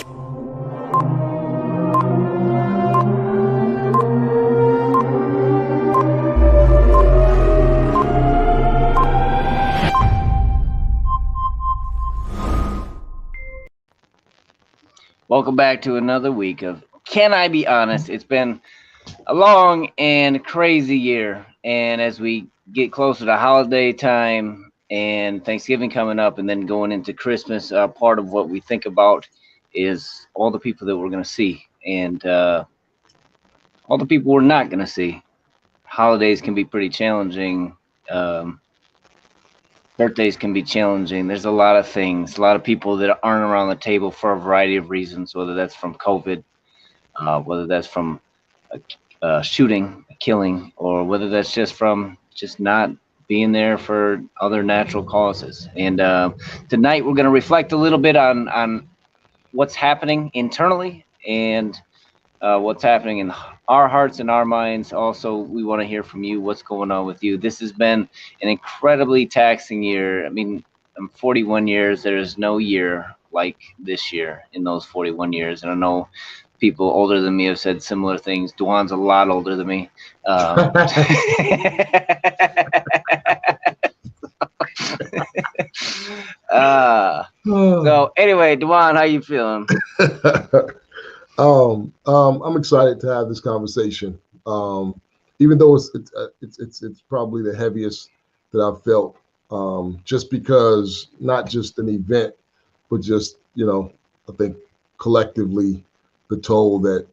Welcome back to another week of Can I Be Honest? It's been a long and crazy year, and as we get closer to holiday time and Thanksgiving coming up and then going into Christmas, part of what we think about is all the people that we're going to see and all the people we're not going to see. Holidays can be pretty challenging. Birthdays can be challenging. There's a lot of things, a lot of people that aren't around the table for a variety of reasons, whether that's from COVID, whether that's from a shooting, a killing, or whether that's just from just not being there for other natural causes. And tonight we're going to reflect a little bit on what's happening internally and what's happening in our hearts and our minds. Also, we want to hear from you. What's going on with you? This has been an incredibly taxing year. I mean, I'm 41 years. There's no year like this year in those 41 years. And I know people older than me have said similar things. Dwan's a lot older than me. So anyway, Dwan, how you feeling? I'm excited to have this conversation. Even though it's probably the heaviest that I've felt, just because not just an event, but just, I think collectively the toll that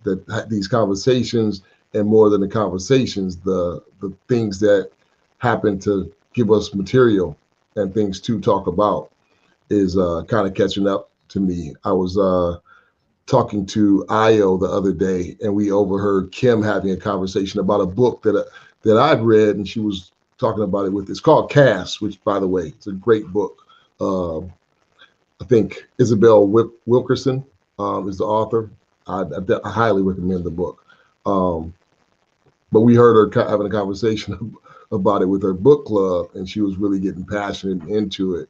these conversations, and more than the conversations, the things that happen to give us material and things to talk about is kind of catching up to me. I was talking to Io the other day, and we overheard Kim having a conversation about a book that I've read, and she was talking about it it's called Caste, which, by the way, it's a great book. I think Isabel Wilkerson is the author. I highly recommend the book. But we heard her having a conversation about it with her book club, and she was really getting passionate into it.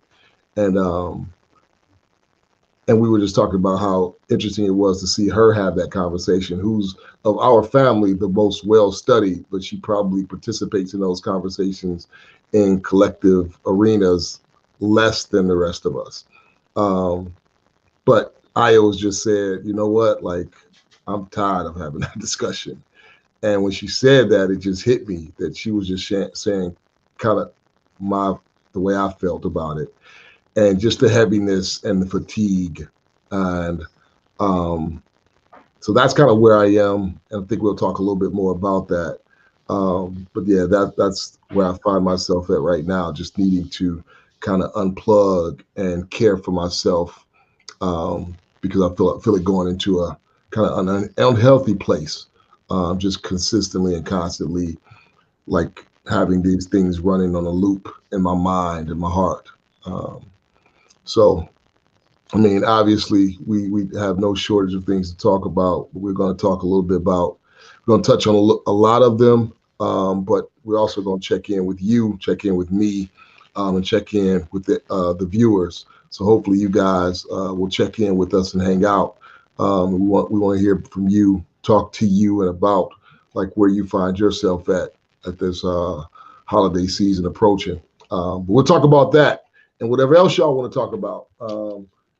And we were just talking about how interesting it was to see her have that conversation, who's of our family the most well-studied, but she probably participates in those conversations in collective arenas less than the rest of us. But Io's just said, you know what, like, I'm tired of having that discussion. And when she said that, it just hit me that she was just saying kind of the way I felt about it. And just the heaviness and the fatigue. And so that's kind of where I am. And I think we'll talk a little bit more about that. But yeah, that's where I find myself at right now, just needing to kind of unplug and care for myself, because I feel it going into a kind of an unhealthy place, just consistently and constantly, like having these things running on a loop in my mind and my heart. So, I mean, obviously, we have no shortage of things to talk about. But we're going to talk a little bit about, we're going to touch on a lot of them, but we're also going to check in with you, check in with me, and check in with the viewers. So hopefully you guys will check in with us and hang out. We want to hear from you, talk to you, and about like where you find yourself at this holiday season approaching. But we'll talk about that and whatever else y'all want to talk about.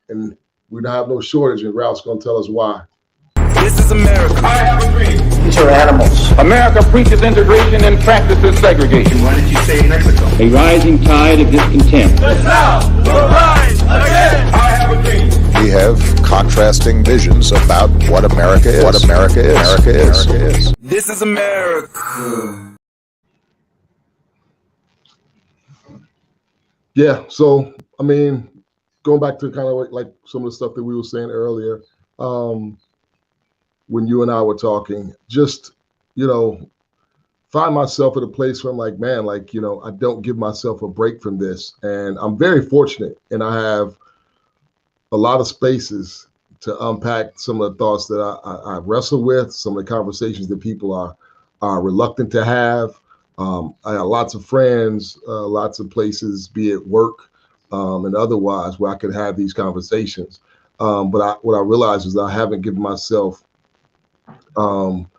And we don't have no shortage, and Ralph's going to tell us why. This is America. I have a dream. These are animals. America preaches integration and practices segregation. Why did you say Mexico? A rising tide of discontent. The South will rise again. I have a dream. We have contrasting visions about what America is. What America is. America is. This is America. Yeah, so, I mean, going back to kind of like some of the stuff that we were saying earlier, when you and I were talking, just, find myself at a place where I'm like, man, like, I don't give myself a break from this. And I'm very fortunate, and I have a lot of spaces to unpack some of the thoughts that I wrestle with, some of the conversations that people are reluctant to have. I have lots of friends, lots of places, be it work and otherwise, where I could have these conversations. But what I realized is I haven't given myself um,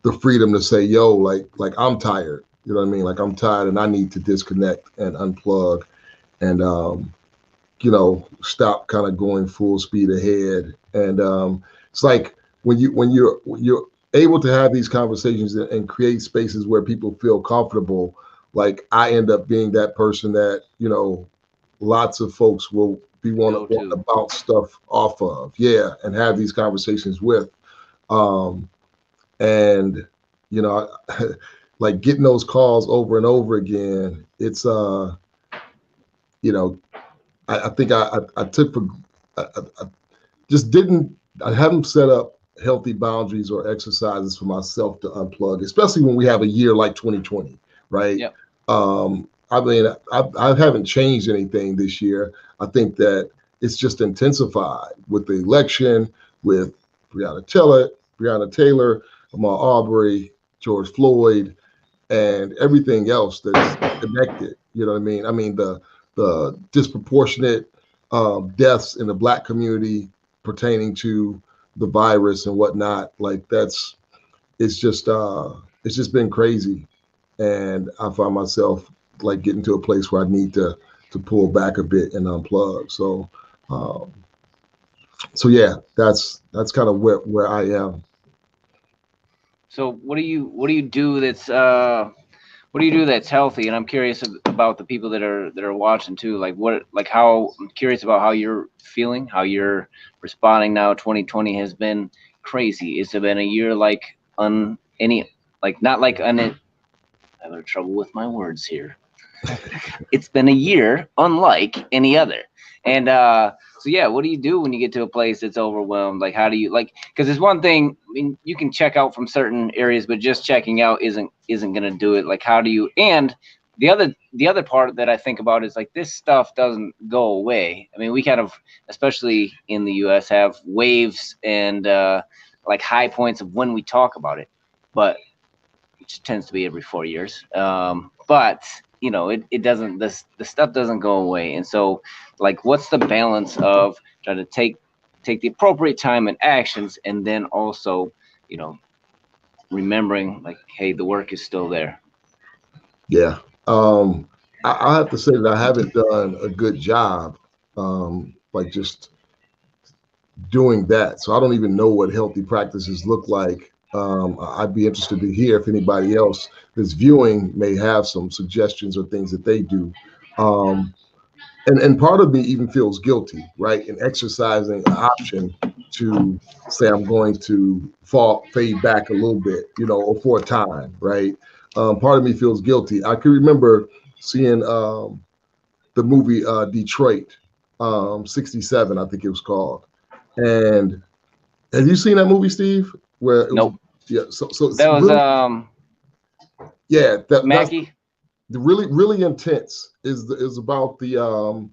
the freedom to say, yo, like I'm tired. You know what I mean? Like I'm tired and I need to disconnect and unplug and stop kind of going full speed ahead. And it's like when you're able to have these conversations and create spaces where people feel comfortable, like I end up being that person that, lots of folks will be want to bounce stuff off of. Yeah, and have these conversations with. Um, and like getting those calls over and over again, it's you know I think I took for I just didn't I haven't set up healthy boundaries or exercises for myself to unplug, especially when we have a year like 2020, right? Yep. I mean, I haven't changed anything this year. I think that it's just intensified with the election, with Breonna Taylor, Ahmaud Arbery, George Floyd, and everything else that's connected. You know what I mean? I mean the disproportionate deaths in the Black community pertaining to the virus and whatnot. Like it's just been crazy, and I find myself like getting to a place where I need to pull back a bit and unplug. Um, so yeah, that's kind of where I am. So what do you do that's healthy? And I'm curious about the people that are watching too. How I'm curious about how you're feeling, how you're responding now. 2020 has been crazy. It's been a year like not like un. I'm having trouble with my words here. It's been a year unlike any other. And so yeah, what do you do when you get to a place that's overwhelmed? Like how do you because it's one thing, I mean, you can check out from certain areas, but just checking out isn't gonna do it. Like how do you and the other part that I think about is like this stuff doesn't go away. I mean, we kind of, especially in the US, have waves and like high points of when we talk about it, but which tends to be every 4 years. But it doesn't. The stuff doesn't go away, and so like, what's the balance of trying to take the appropriate time and actions, and then also, remembering like, hey, the work is still there. Yeah. I have to say that I haven't done a good job, like just doing that. So I don't even know what healthy practices look like. I'd be interested to hear if anybody else that's viewing may have some suggestions or things that they do. Um, and part of me even feels guilty, right, in exercising an option to say I'm going to fade back a little bit, or for a time, right? Part of me feels guilty. I can remember seeing the movie Detroit, 67, I think it was called. And have you seen that movie, Steve? Where it was, Nope. yeah. So it's That was really, yeah, that's Mackie. the really intense is about the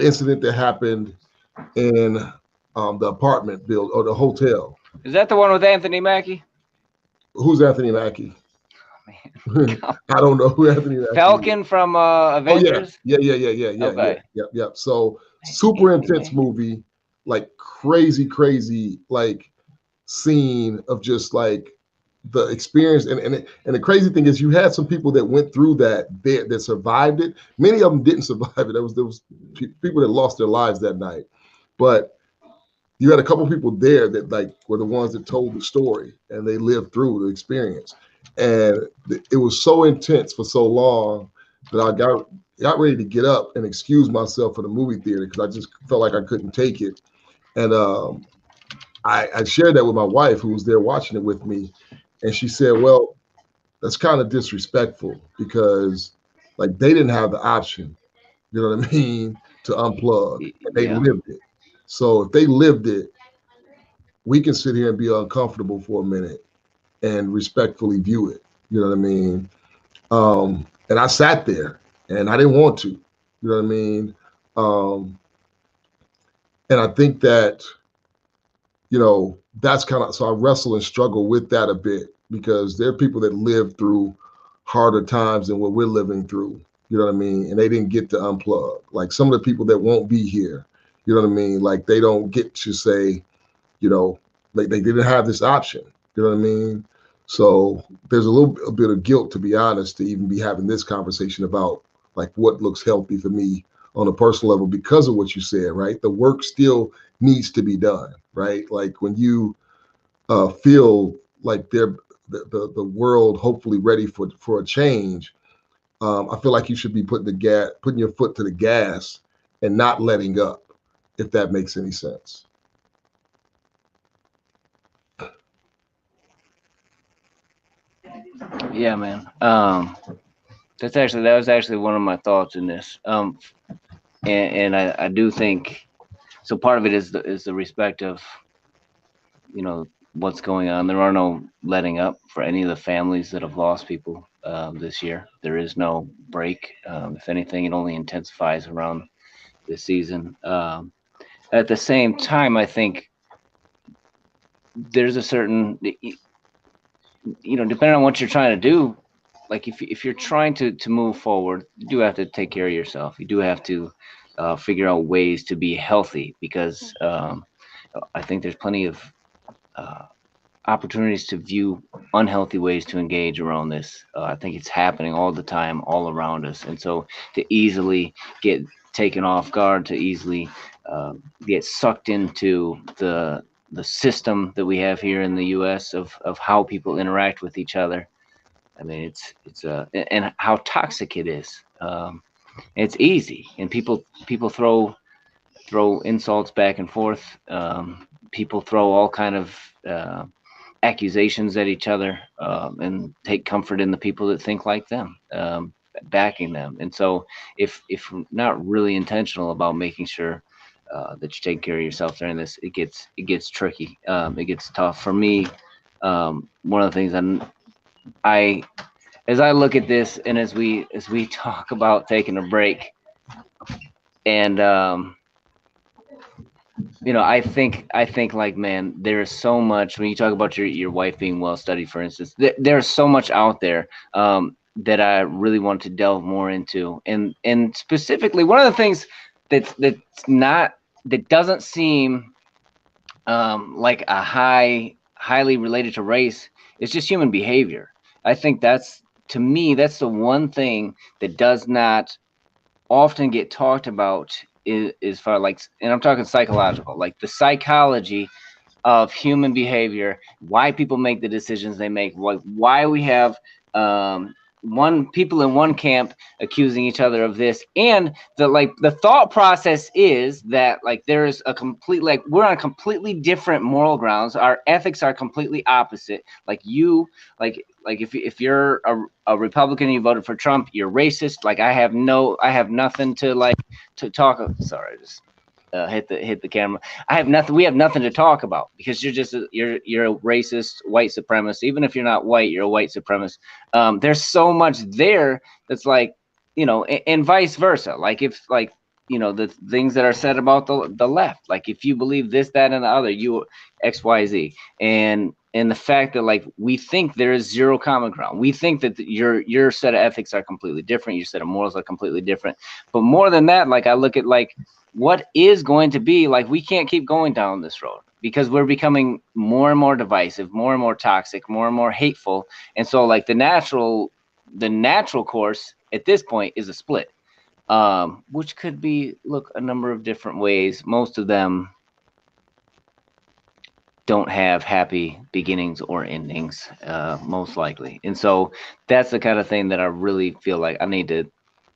incident that happened in the apartment build or the hotel. Is that the one with Anthony Mackie? Who's Anthony Mackie? Man, I don't know who Anthony Mackie Falcon is. from Oh Avengers. yeah. Okay. Yeah. So super intense movie, like crazy, like scene of just like the experience. And the crazy thing is, you had some people that went through that survived it. Many of them didn't survive it. There was people that lost their lives that night, but you had a couple people there that like were the ones that told the story and they lived through the experience. And it was so intense for so long that I got ready to get up and excuse myself for the movie theater because I just felt like I couldn't take it. And I shared that with my wife who was there watching it with me. And she said, well, that's kind of disrespectful because like they didn't have the option, you know what I mean, to unplug. And they Yeah. lived it. So if they lived it, we can sit here and be uncomfortable for a minute and respectfully view it. You know what I mean? And I sat there and I didn't want to. You know what I mean? And I think that, that's kind of, so I wrestle and struggle with that a bit because there are people that live through harder times than what we're living through. You know what I mean? And they didn't get to unplug. Like some of the people that won't be here, You know what I mean? Like they don't get to say, you know, like they didn't have this option. You know what I mean? So there's a bit of guilt, to be honest, to even be having this conversation about like what looks healthy for me on a personal level because of what you said, right? The work still needs to be done, right? Like when you feel like the world hopefully ready for a change, I feel like you should be putting your foot to the gas and not letting up, if that makes any sense. Yeah, man. That was actually one of my thoughts in this. And I do think so. Part of it is the respect of, what's going on. There are no letting up for any of the families that have lost people this year. There is no break. If anything, it only intensifies around this season. At the same time, I think there's a certain, depending on what you're trying to do, like if you're trying to move forward, you do have to take care of yourself. You do have to figure out ways to be healthy, because I think there's plenty of uh, opportunities to view unhealthy ways to engage around this. I think it's happening all the time, all around us, and so to easily get taken off guard, to easily get sucked into the system that we have here in the U.S. of how people interact with each other. I mean, it's and how toxic it is. It's easy, and people throw insults back and forth. People throw all kind of accusations at each other, and take comfort in the people that think like them, backing them. And so, if we're not really intentional about making sure that you're taking care of yourself during this, it gets tricky. It gets tough for me. One of the things I as I look at this, and as we talk about taking a break, and I think like, man, there's so much when you talk about your wife being well studied, for instance. There's so much out there that I really want to delve more into, and specifically one of the things that's not that doesn't seem like a highly related to race is just human behavior. I think that's to me that's the one thing that does not often get talked about, is far like, and I'm talking psychological, like the psychology of human behavior, why people make the decisions they make, why we have one people in one camp accusing each other of this, and the thought process is that like there's a complete, like we're on completely different moral grounds, our ethics are completely opposite. Like you like if you're a Republican and you voted for Trump, you're racist. Like I have nothing to like to talk. Sorry, I just hit the camera. I have nothing. We have nothing to talk about because you're a racist white supremacist. Even if you're not white, you're a white supremacist. There's so much there that's like, and vice versa. Like if like, the things that are said about the left. Like if you believe this, that, and the other, you X, Y, Z, and the fact that like we think there is zero common ground. We think that your set of ethics are completely different. Your set of morals are completely different. But more than that, like I look at like what is going to be like, we can't keep going down this road because we're becoming more and more divisive, more and more toxic, more and more hateful. And so like the natural course at this point is a split, which could be look a number of different ways. Most of them don't have happy beginnings or endings, most likely. And so that's the kind of thing that I really feel like I need to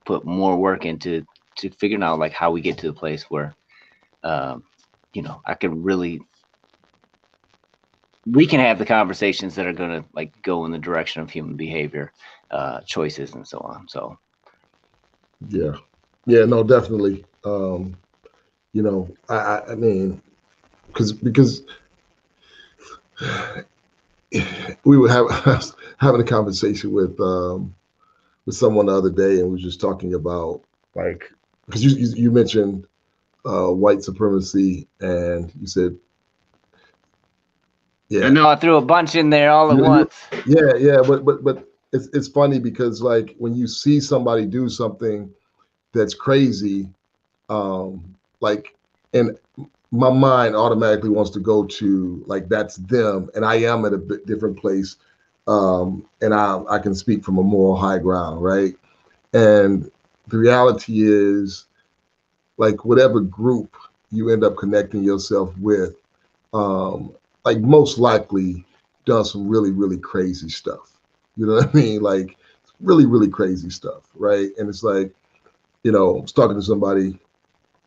put more work into, to figuring out like how we get to the place where I can really, we can have the conversations that are going to like go in the direction of human behavior, choices and so on. So Yeah, no, definitely. I mean, because we were having a conversation with someone the other day, and we were just talking about like, because you mentioned white supremacy, and you said, I know I threw a bunch in there all at once. Yeah, but it's funny because like when you see somebody do something that's crazy, like and my mind automatically wants to go to like that's them, and I am at a bit different place, and I can speak from a moral high ground, right? And the reality is, like whatever group you end up connecting yourself with, um, like most likely done some really really crazy stuff. You know what I mean? Like really really crazy stuff, right? And it's like, I was talking to somebody.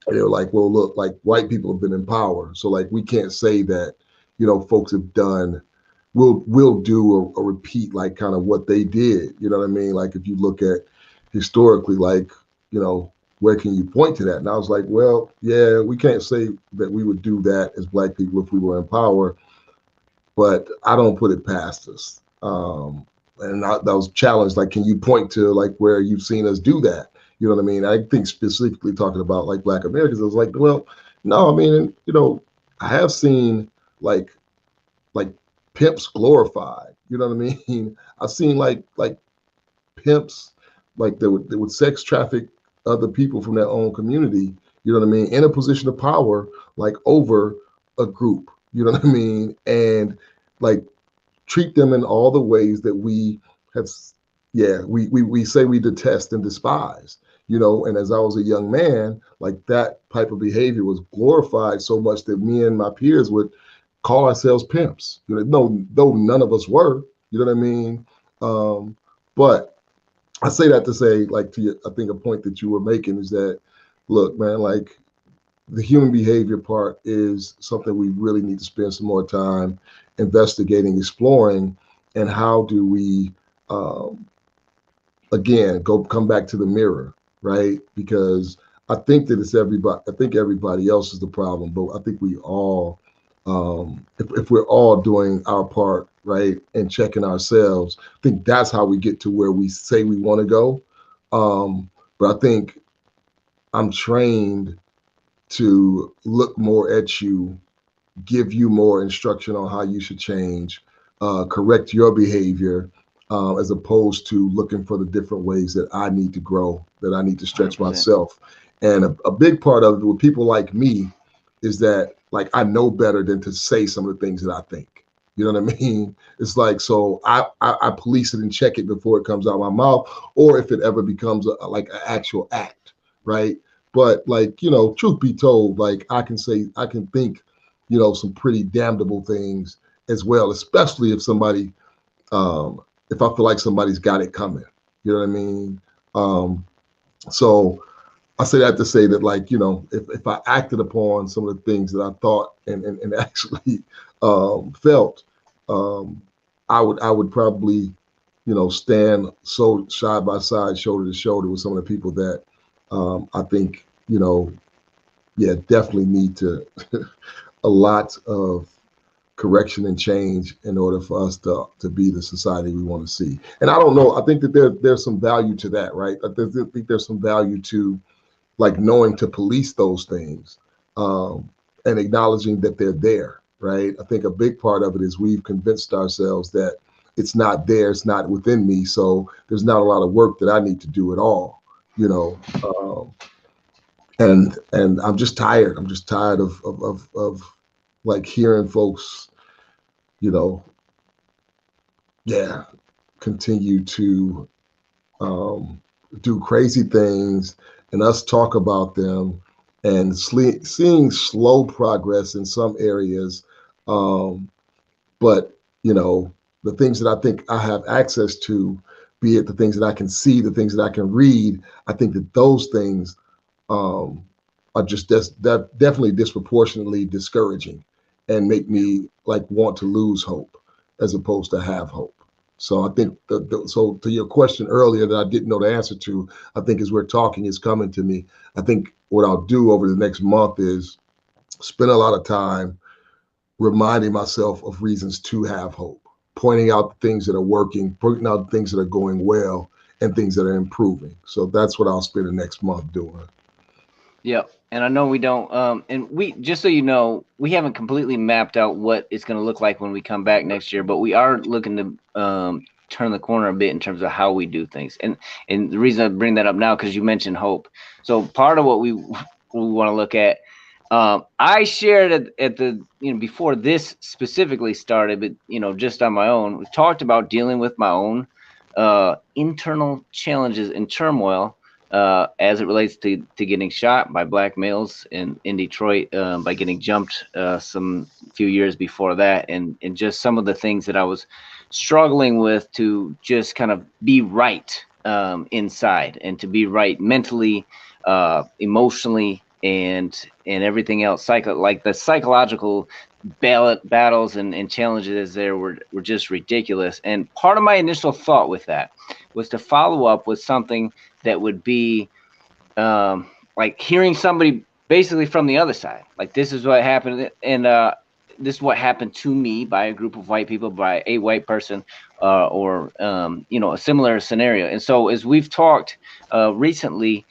They were like, well, look, like white people have been in power, so like we can't say that, folks have done, will do or repeat like kind of what they did. You know what I mean? Like if you look at historically, like, where can you point to that? And I was like, well, yeah, we can't say that we would do that as black people if we were in power, but I don't put it past us. And that was challenged. Like, can you point to like where you've seen us do that? You know what I mean? I think specifically talking about like Black Americans, I was like, well, no, I mean, I have seen like like pimps glorified. You know what I mean? I've seen like pimps like they would sex traffic other people from their own community. You know what I mean? In a position of power, like over a group. You know what I mean? And like treat them in all the ways that we have, yeah, we say we detest and despise, and as I was a young man, like that type of behavior was glorified so much that me and my peers would call ourselves pimps. No, though none of us were, you know what I mean? But I say that to say, like, I think a point that you were making is that, look, man, like the human behavior part is something we really need to spend some more time investigating, exploring, and how do we, again, come back to the mirror, right? Because I think that it's everybody. I think everybody else is the problem, but I think we all, if we're all doing our part, right, and checking ourselves, I think that's how we get to where we say we want to go. But I think I'm trained to look more at you, give you more instruction on how you should change, correct your behavior, as opposed to looking for the different ways that I need to grow, that I need to stretch 100%. myself. And a big part of it with people like me is that like I know better than to say some of the things that I think. You know what I mean? It's like, so I police it and check it before it comes out of my mouth, or if it ever becomes like an actual act, right? But like, truth be told, like I can think, some pretty damnable things as well, especially if I feel like somebody's got it coming. You know what I mean? So I say that to say that, like, if I acted upon some of the things that I thought and actually felt, I would probably, stand so side by side, shoulder to shoulder with some of the people that I think, yeah, definitely need to a lot of correction and change in order for us to be the society we want to see. And I don't know, I think that there's some value to that, right? I think there's some value to like knowing to police those things, and acknowledging that they're there, right? I think a big part of it is we've convinced ourselves that it's not there, it's not within me, so there's not a lot of work that I need to do at all, and I'm just tired. I'm just tired of like hearing folks, you know, yeah, continue to do crazy things and us talk about them and seeing slow progress in some areas. But, the things that I think I have access to, be it the things that I can see, the things that I can read, I think that those things are just definitely disproportionately discouraging and make me like want to lose hope as opposed to have hope. So I think so to your question earlier that I didn't know the answer to, I think as we're talking, it's coming to me. I think what I'll do over the next month is spend a lot of time reminding myself of reasons to have hope, pointing out the things that are working, pointing out things that are going well, and things that are improving. So that's what I'll spend the next month doing. Yep. And I know we don't, and we, just so you know, we haven't completely mapped out what it's going to look like when we come back next year, but we are looking to turn the corner a bit in terms of how we do things. And the reason I bring that up now, because you mentioned hope. So part of what we want to look at, I shared at the before this specifically started, but just on my own, we talked about dealing with my own internal challenges and turmoil as it relates to getting shot by black males in Detroit, by getting jumped some few years before that, and just some of the things that I was struggling with to just kind of be right inside, and to be right mentally, emotionally, and everything else. Like the psychological battles and challenges there were just ridiculous. And part of my initial thought with that was to follow up with something that would be like hearing somebody basically from the other side. Like, this is what happened, and this is what happened to me by a group of white people, by a white person, or a similar scenario. And so as we've talked recently,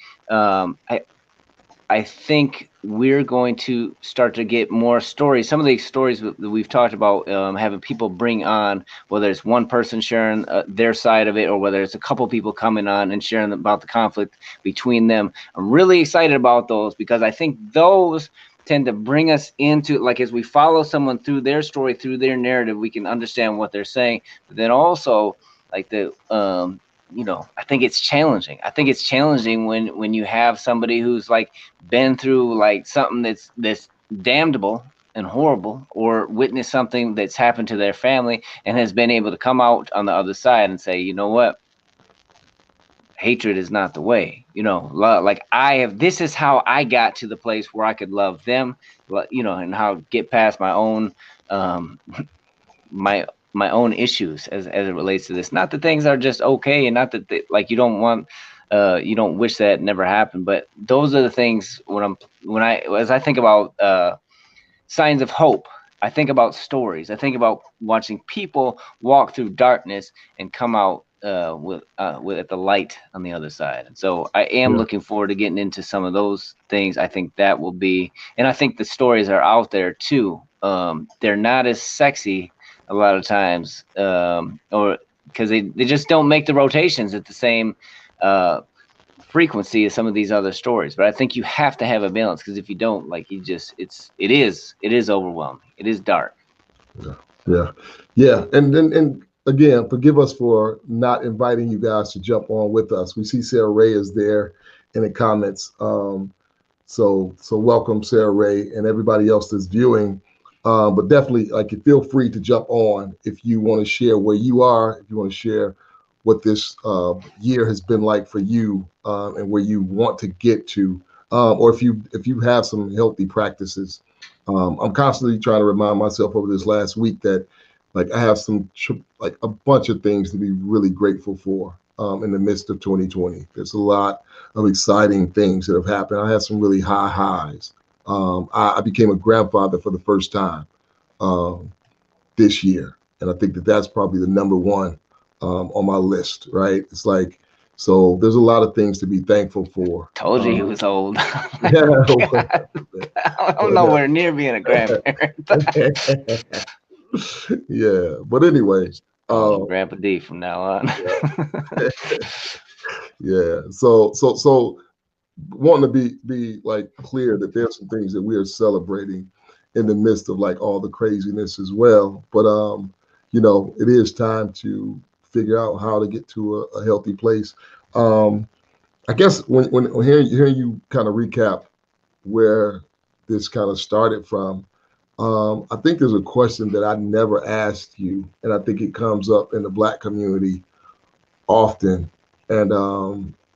I think we're going to start to get more stories. Some of these stories that we've talked about, having people bring on, whether it's one person sharing their side of it, or whether it's a couple people coming on and sharing about the conflict between them. I'm really excited about those, because I think those tend to bring us into, like, as we follow someone through their story, through their narrative, we can understand what they're saying. But then also, like, I think it's challenging. I think it's challenging when you have somebody who's like been through like something that's damnable and horrible, or witnessed something that's happened to their family, and has been able to come out on the other side and say, you know what, hatred is not the way. Love, like, this is how I got to the place where I could love them, and how get past my own my own issues as it relates to this. Not that things are just okay, and not that like you don't wish that never happened, but those are the things as I think about signs of hope. I think about stories. I think about watching people walk through darkness and come out with at the light on the other side. And so I am looking forward to getting into some of those things. I think that will be, and I think the stories are out there too. They're not as sexy a lot of times, or because they just don't make the rotations at the same frequency as some of these other stories. But I think you have to have a balance, because if you don't, like, it is overwhelming. It is dark. Yeah. And again, forgive us for not inviting you guys to jump on with us. We see Sarah Ray is there in the comments. So welcome, Sarah Ray, and everybody else that's viewing. But definitely, like, feel free to jump on if you want to share where you are, if you want to share what this year has been like for you, and where you want to get to, or if you have some healthy practices. I'm constantly trying to remind myself over this last week that, like, I have like a bunch of things to be really grateful for in the midst of 2020. There's a lot of exciting things that have happened. I had some really high highs. I became a grandfather for the first time this year, and I think that's probably the number one on my list. Right? It's like, so there's a lot of things to be thankful for. Told you he was old. Yeah, I'm nowhere near being a grandparent. yeah. But anyway, Grandpa D from now on. Yeah. So wanting to be like clear that there's some things that we are celebrating in the midst of like all the craziness as well. But it is time to figure out how to get to a healthy place. I guess when hearing you kind of recap where this kind of started from, I think there's a question that I never asked you, and I think it comes up in the Black community often. And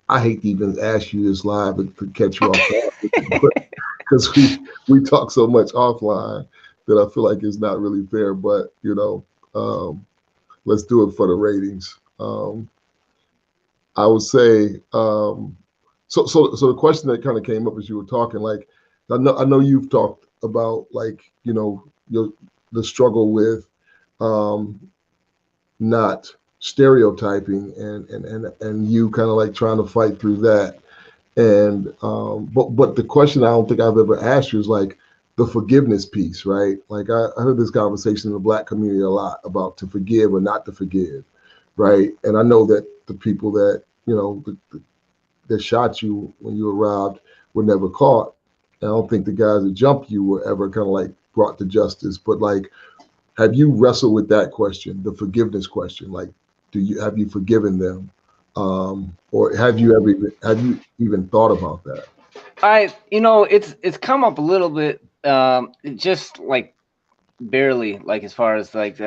I hate to even ask you this live to catch you off guard, because we talk so much offline that I feel like it's not really fair. But let's do it for the ratings. I would say, so the question that kind of came up as you were talking, like, I know you've talked about, like, the struggle with not stereotyping, and you kind of like trying to fight through that. And but the question I don't think I've ever asked you is like the forgiveness piece, right? Like, I heard this conversation in the Black community a lot about to forgive or not to forgive, right? And I know that the people that that shot you when you arrived were never caught. And I don't think the guys that jumped you were ever kind of like brought to justice. But like, have you wrestled with that question, the forgiveness question? Like, have you forgiven them, or have you even thought about that? It's come up a little bit, just like barely, like as far as like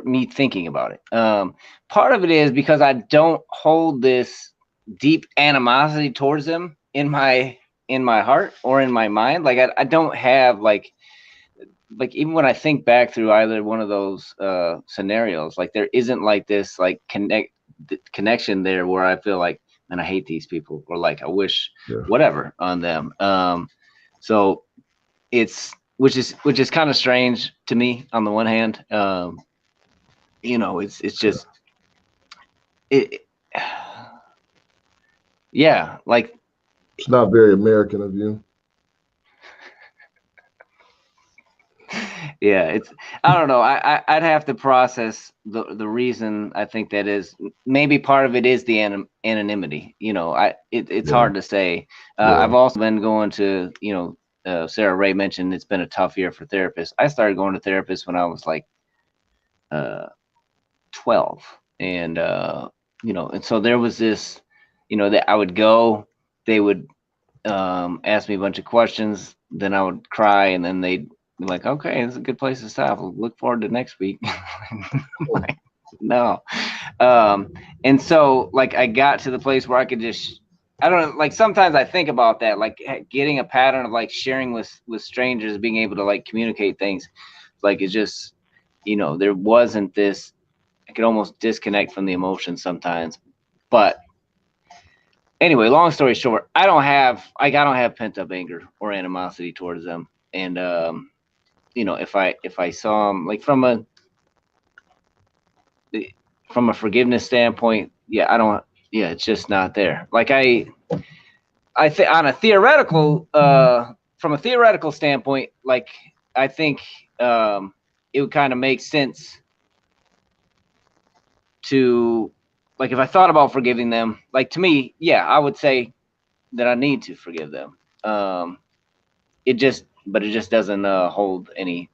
me thinking about it. Part of it is because I don't hold this deep animosity towards them in my heart or in my mind. Like I don't have like even when I think back through either one of those scenarios, like there isn't like this like connection there where I feel like, man, I hate these people, or like I wish whatever on them. So it's which is kind of strange to me on the one hand. It's just it yeah, like it's not very American of you. Yeah, I don't know. I'd have to process the reason. I think that is maybe part of it is the anonymity. It's hard to say. I've also been going to, Sarah Ray mentioned it's been a tough year for therapists. I started going to therapists when I was like 12, and and so there was this, that I would go, they would ask me a bunch of questions, then I would cry, and then they'd be like, okay, this is a good place to stop. We'll look forward to next week. Like, no. And so like I got to the place where I could just, I don't know, like sometimes I think about that, like getting a pattern of like sharing with strangers, being able to like communicate things. Like it's just, there wasn't this, I could almost disconnect from the emotions sometimes. But anyway, long story short, I don't have pent up anger or animosity towards them. And if I saw them like from a forgiveness standpoint, it's just not there. Like I think on a theoretical, from a theoretical standpoint, like I think it would kind of make sense to, like, if I thought about forgiving them, like to me, I would say that I need to forgive them. It just doesn't hold any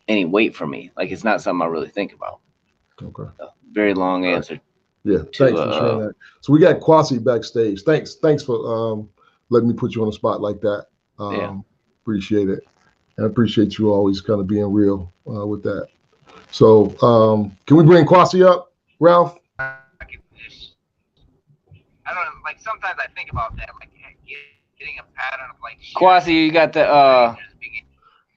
weight for me. Like it's not something I really think about. Okay. Very long answer. Yeah, thanks for sharing that. So we got Kwasi backstage. Thanks for letting me put you on the spot like that. Appreciate it. And I appreciate you always kind of being real with that. So can we bring Kwasi up, Ralph? I don't know, like sometimes I think about that, like getting a pattern of like Kwasi, you got the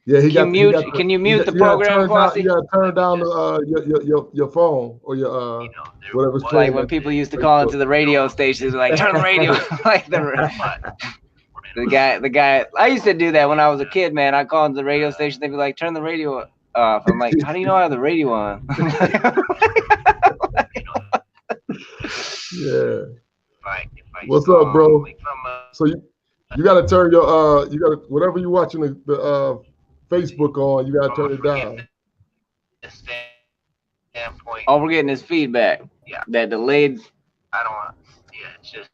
can you mute the program, Kwasi? You gotta turn down the your phone or your whatever's playing. Like when people used to call into the radio stations, like turn the radio, like the guy. I used to do that when I was a kid, man. I call into the radio station, they'd be like, turn the radio off. I'm like, how do you know I have the radio on? Yeah. What's up, bro? So you gotta turn your whatever you're watching the Facebook on, you gotta turn it down. All we're getting is feedback. Yeah. That delayed. I don't want. Yeah, it's just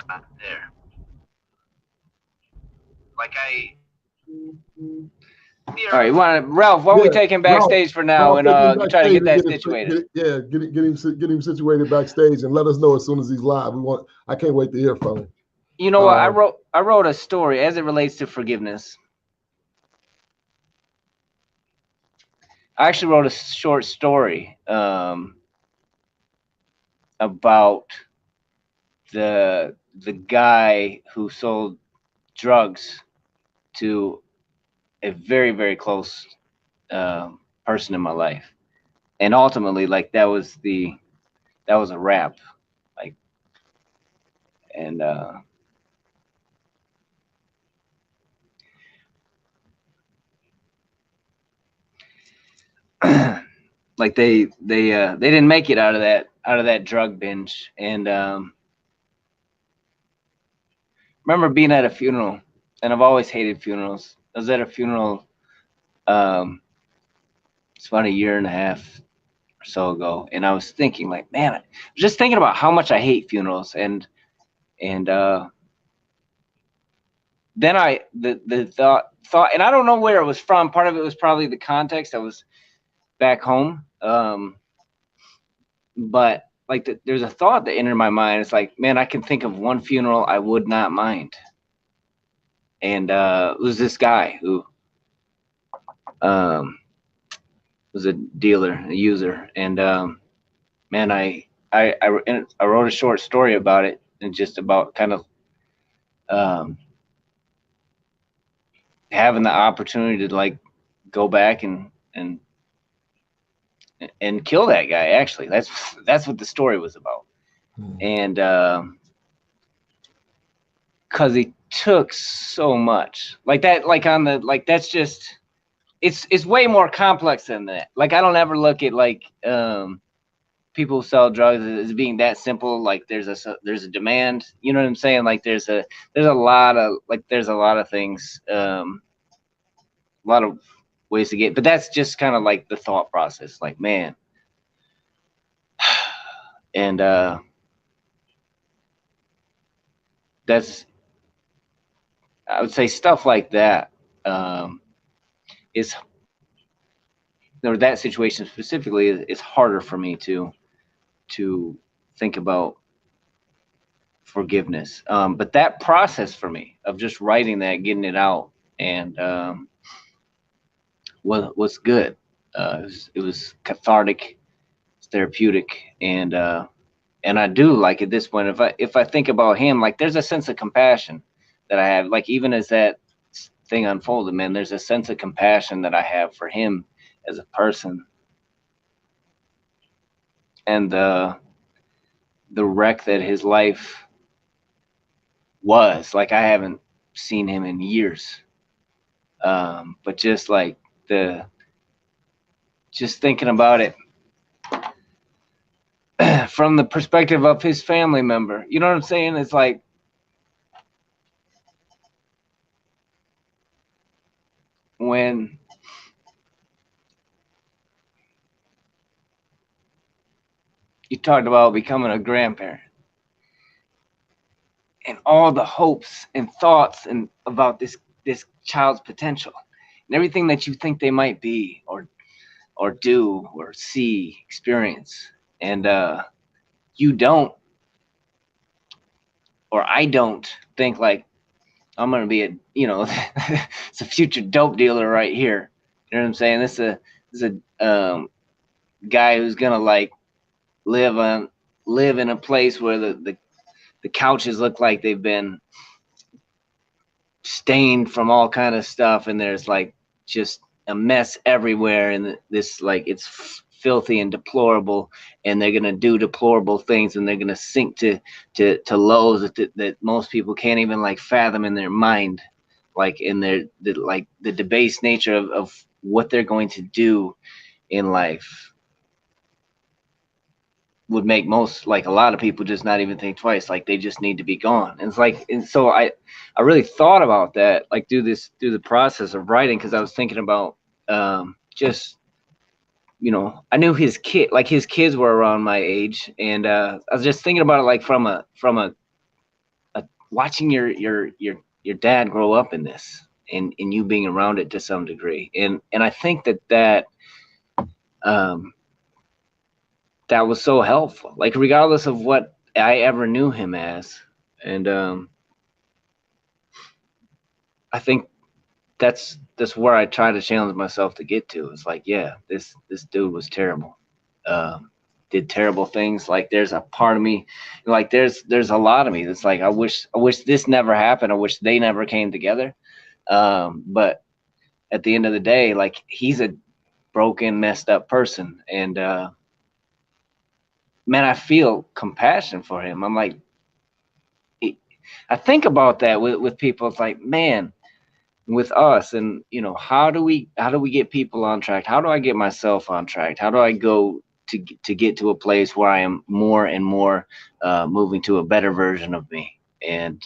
not there. Like all right, Ralph, why don't we take him backstage for now and try to get that situated? Get him situated backstage and let us know as soon as he's live. I can't wait to hear from him. You know what? I wrote a story as it relates to forgiveness. I actually wrote a short story about the guy who sold drugs to a very, very close person in my life, and ultimately, like that was a wrap, like, and like they didn't make it out of that drug binge. And remember being at a funeral, and I've always hated funerals. I was at a funeral it's about a year and a half or so ago, and I was thinking, like, man, I was just thinking about how much I hate funerals, and then the thought, and I don't know where it was from. Part of it was probably the context. I was back home, but like there's a thought that entered my mind. It's like, man, I can think of one funeral I would not mind, and it was this guy who um, was a dealer, a user, and man, I wrote a short story about it, and just about kind of um, having the opportunity to like go back and kill that guy. Actually, that's what the story was about. And because he took so much like that, like on the like that's just it's way more complex than that. Like I don't ever look at like people who sell drugs as being that simple. Like there's a demand, you know what I'm saying? Like there's a lot of things, a lot of ways to get, but that's just kind of like the thought process, like, man. And that's, I would say, stuff like that is, or that situation specifically is harder for me to think about forgiveness. But that process for me of just writing that, getting it out, and was good. It was cathartic, it's therapeutic, and I do like at this point, if I think about him, like there's a sense of compassion that I have, like even as that thing unfolded, man, there's a sense of compassion that I have for him as a person, and the wreck that his life was. Like I haven't seen him in years, but just like just thinking about it from the perspective of his family member, you know what I'm saying? It's like, when you talked about becoming a grandparent and all the hopes and thoughts and about this child's potential and everything that you think they might be or do or see, experience, and you don't, or I don't think like I'm gonna be it's a future dope dealer right here. You know what I'm saying? This is a guy who's gonna like live in a place where the couches look like they've been stained from all kind of stuff, and there's like just a mess everywhere, and this like it's filthy and deplorable, and they're gonna do deplorable things, and they're gonna sink to lows that most people can't even like fathom in their mind, like in like the debased nature of what they're going to do in life would make most, like a lot of people, just not even think twice. Like they just need to be gone. And it's like, and so I really thought about that, like through the process of writing, because I was thinking about just, I knew his kids were around my age, and I was just thinking about it like from a watching your dad grow up in this, and you being around it to some degree, and I think that that was so helpful, like regardless of what I ever knew him as. And I think that's where I try to challenge myself to get to. It's like, yeah, this dude was terrible, did terrible things. Like there's a part of me, like there's a lot of me that's like, I wish this never happened. I wish they never came together. But at the end of the day, like he's a broken, messed up person, and man, I feel compassion for him. I'm like, I think about that with people. It's like, man, with us, and how do we get people on track? How do I get myself on track? How do I go to get to a place where I am more and more moving to a better version of me, and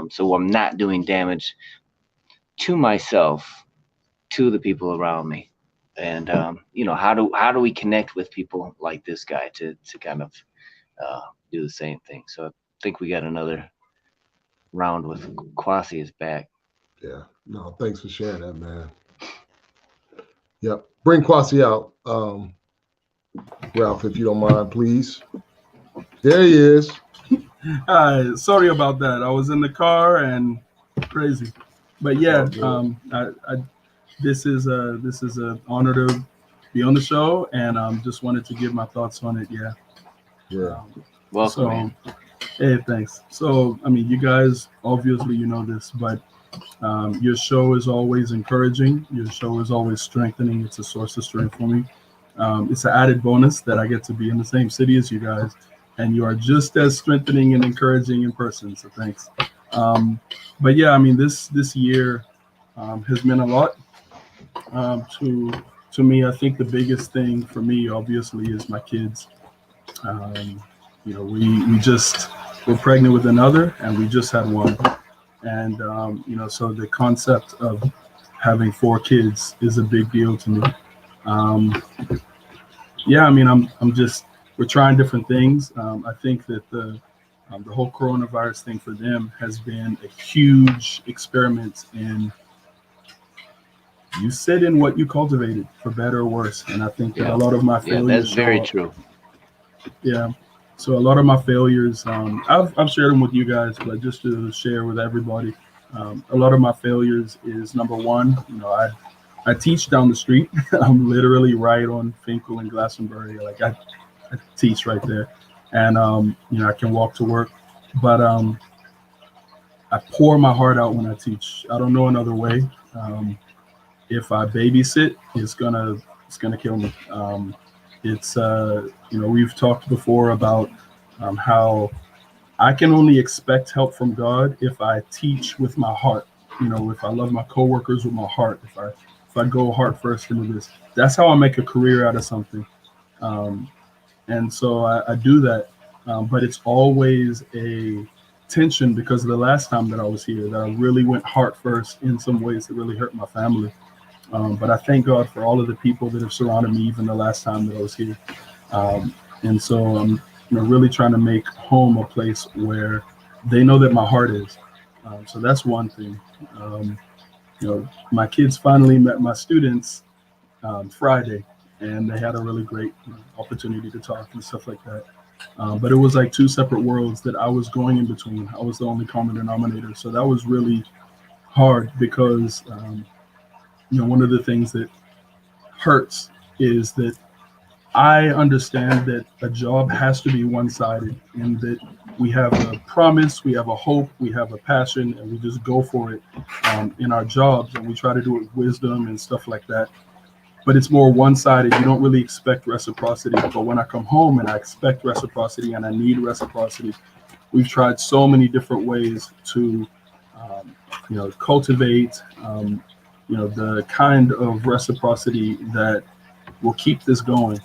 so I'm not doing damage to myself, to the people around me, and how do we connect with people like this guy to kind of do the same thing? So I think we got another round with Kwasi is back. Yeah. No, thanks for sharing that, man. Yep. Bring Kwasi out, Ralph, if you don't mind, please. There he is. Hi, sorry about that. I was in the car and crazy, but All yeah, good. this is an honor to be on the show, and just wanted to give my thoughts on it. Yeah. Yeah. Um, Welcome, so, man. hey, thanks. So, I mean, you guys obviously you know this, but your show is always encouraging. Your show is always strengthening. It's a source of strength for me. It's an added bonus that I get to be in the same city as you guys, and you are just as strengthening and encouraging in person. So thanks. Um, but yeah, I mean, this year has meant a lot to me. I think the biggest thing for me, obviously, is my kids. Um, we just were pregnant with another, and we just had one, and so the concept of having four kids is a big deal to me. Um, yeah, I mean, I'm just we're trying different things. I think that the whole coronavirus thing for them has been a huge experiment in you sit in what you cultivated, for better or worse. And I think that a Yeah, lot of my yeah, that's failures very show up. true. Yeah. So a lot of my failures, I've shared them with you guys, but just to share with everybody, a lot of my failures is number one. I teach down the street. I'm literally right on Finkel and Glastonbury. Like I teach right there, and I can walk to work, but I pour my heart out when I teach. I don't know another way. If I babysit, it's gonna kill me. It's we've talked before about how I can only expect help from God if I teach with my heart. If I love my coworkers with my heart, if I go heart first into this, that's how I make a career out of something. Um, and so I do that, but it's always a tension because of the last time that I was here, that I really went heart first in some ways that really hurt my family. But I thank God for all of the people that have surrounded me, even the last time that I was here. Um, and so I'm really trying to make home a place where they know that my heart is. So that's one thing. Um, my kids finally met my students Friday, and they had a really great opportunity to talk and stuff like that. But it was like two separate worlds that I was going in between. I was the only common denominator, so that was really hard because one of the things that hurts is that I understand that a job has to be one-sided, and that we have a promise, we have a hope, we have a passion, and we just go for it in our jobs, and we try to do it with wisdom and stuff like that. But it's more one-sided. You don't really expect reciprocity. But when I come home and I expect reciprocity and I need reciprocity, we've tried so many different ways to, cultivate, the kind of reciprocity that will keep this going.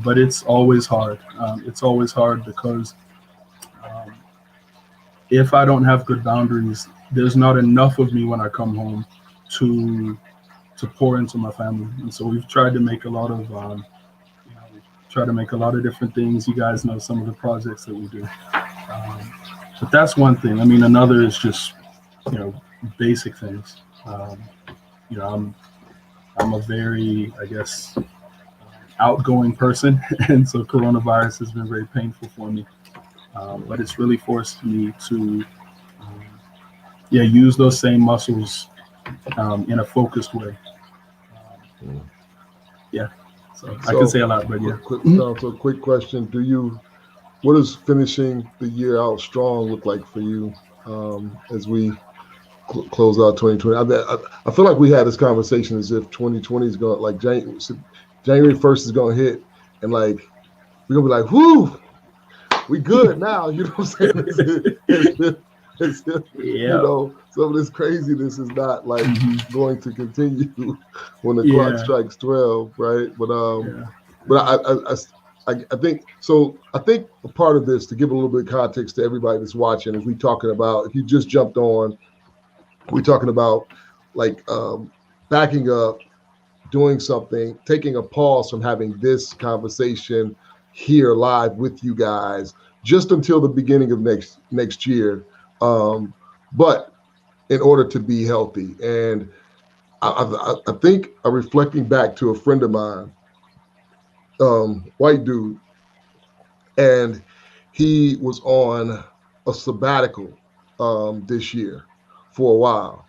But it's always hard. It's always hard because um, if I don't have good boundaries, there's not enough of me when I come home to pour into my family. And so we've tried to make a lot of we've tried to make a lot of different things. You guys know some of the projects that we do. Um, but that's one thing. I mean, another is just you know basic things. Um, I'm a very, I guess, outgoing person, and so coronavirus has been very painful for me. But it's really forced me to, um, use those same muscles in a focused way. Mm. Yeah, so I can say So, a lot, but yeah. quick question: what does finishing the year out strong look like for you as we close out 2020? I feel like we had this conversation as if 2020 is going like January 1st is going to hit, and like we're gonna be like, "Whoo, we good now." You know what I'm saying? As if, Yeah. some of this craziness is not like Hmm. going to continue when the clock Yeah. strikes 12, right? Yeah. But I think so. I think a part of this, to give a little bit of context to everybody that's watching, is we talking about, if you just jumped on, we're talking about like backing up, doing something, taking a pause from having this conversation here live with you guys just until the beginning of next year. But in order to be healthy. And I think I'm reflecting back to a friend of mine, white dude, and he was on a sabbatical this year for a while.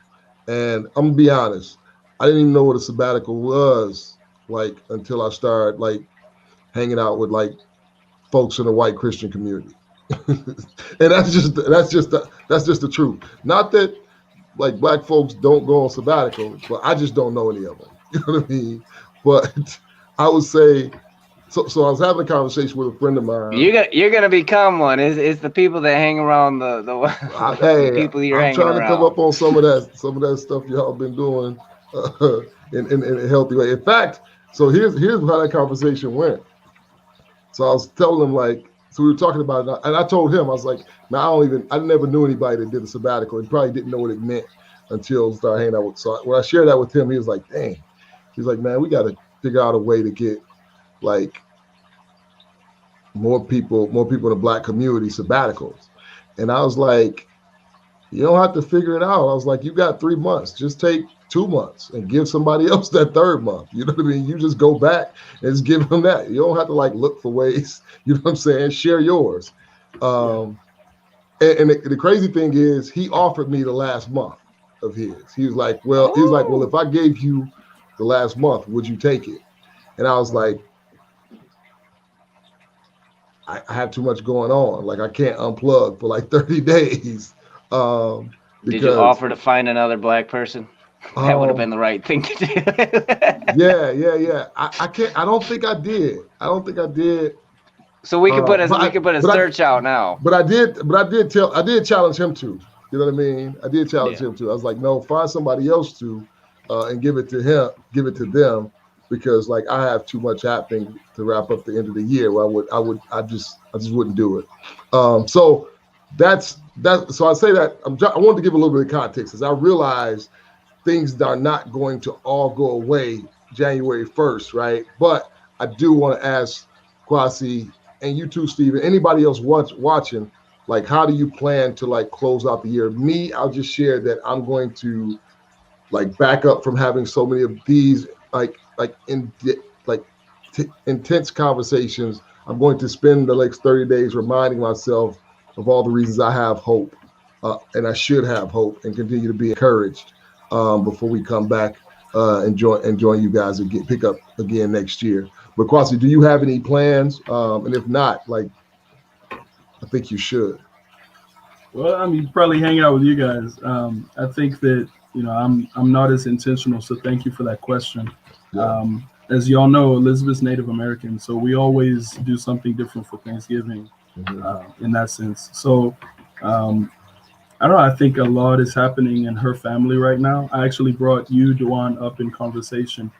And I'm gonna be honest, I didn't even know what a sabbatical was like until I started like hanging out with like folks in the white Christian community. And that's just the truth. Not that like black folks don't go on sabbatical, but I just don't know any of them. You know what I mean? But I would say so I was having a conversation with a friend of mine. You're gonna become one. It's the people that hang around the Hey, people you're I'm hanging trying to come around. up on some of that stuff y'all been doing in a healthy way. In fact, so here's how that conversation went. So I was telling him like, so we were talking about it, and I told him I was like, man, I never knew anybody that did a sabbatical, and probably didn't know what it meant until I started hanging out with. So when I shared that with him, he was like, dang, he's like, man, we got to figure out a way to get like more people in the black community sabbaticals. And I was like, you don't have to figure it out. I was like, you got 3 months. Just take 2 months and give somebody else that third month. You know what I mean? You just go back and just give them that. You don't have to like look for ways. You know what I'm saying? Share yours. And the crazy thing is, he offered me the last month of his. He was like, well, if I gave you the last month, would you take it? And I was like, I have too much going on. Like I can't unplug for like 30 days. Did you offer to find another black person? That would have been the right thing to do. Yeah. I don't think I did. So we could put a search out now. But I did challenge him to. You know what I mean? I did challenge him to. I was like, no, find somebody else to, and give it to them, because like I have too much happening to wrap up the end of the year. Where I just wouldn't do it. So that's that. So I say that I wanted to give a little bit of context, as I realize things are not going to all go away January 1st, right? But I do want to ask Kwasi, and you too, Stephen, anybody else watching, like, how do you plan to like close out the year? Me, I'll just share that I'm going to like back up from having so many of these intense conversations. I'm going to spend the next 30 days reminding myself of all the reasons I have hope, and I should have hope and continue to be encouraged before we come back and join you guys and pick up again next year. But Kwasi, do you have any plans? And if not, like, I think you should. Well, I mean, probably hang out with you guys. I think that I'm not as intentional. So thank you for that question. Yeah. As y'all know, Elizabeth's Native American, so we always do something different for Thanksgiving. In that sense. So I don't know. I think a lot is happening in her family right now. I actually brought you, Dewan, up in conversation,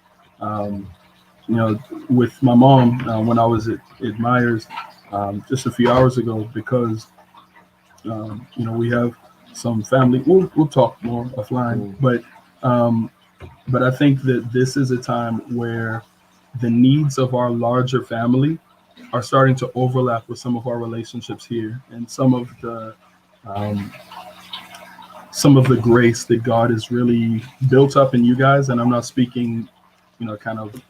with my mom when I was at Myers just a few hours ago, because we have some family. We'll talk more offline, but I think that this is a time where the needs of our larger family are starting to overlap with some of our relationships here, and some of the grace that God has really built up in you guys. And I'm not speaking, kind of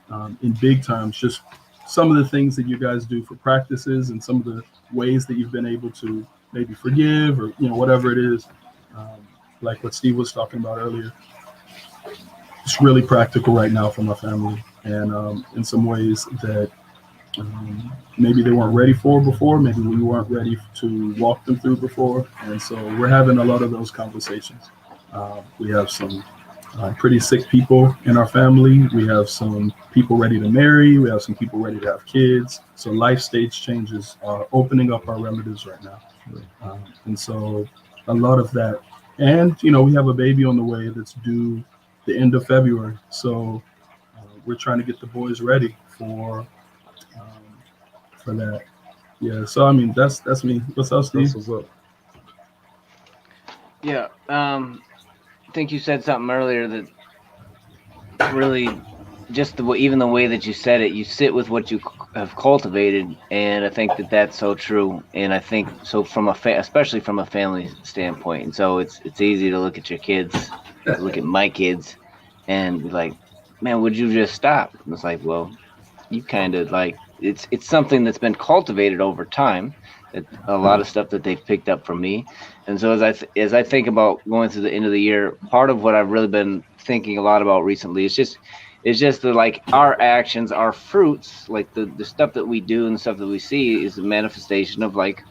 in big terms, just some of the things that you guys do for practices and some of the ways that you've been able to maybe forgive, or whatever it is, like what Steve was talking about earlier. It's really practical right now for my family, and in some ways that maybe they weren't ready for before, maybe we weren't ready to walk them through before. And so we're having a lot of those conversations. We have some pretty sick people in our family. We have some people ready to marry. We have some people ready to have kids. So life stage changes are opening up our relatives right now. And so a lot of that. And, we have a baby on the way that's due the end of February. So we're trying to get the boys ready for that. Yeah. So, I mean, that's me. What's up, Steve? What's up? Yeah. I think you said something earlier that really just even the way that you said it, you sit with what you have cultivated, and I think that that's so true. And I think so from especially from a family standpoint. And so it's easy to look at your kids, to look at my kids, and be like, man, would you just stop? And it's like, well, you kind of like it's something that's been cultivated over time. That a lot of stuff that they've picked up from me, and so as I think about going through the end of the year, part of what I've really been thinking a lot about recently is just the, like, our actions, our fruits, like the stuff that we do and the stuff that we see is a manifestation of like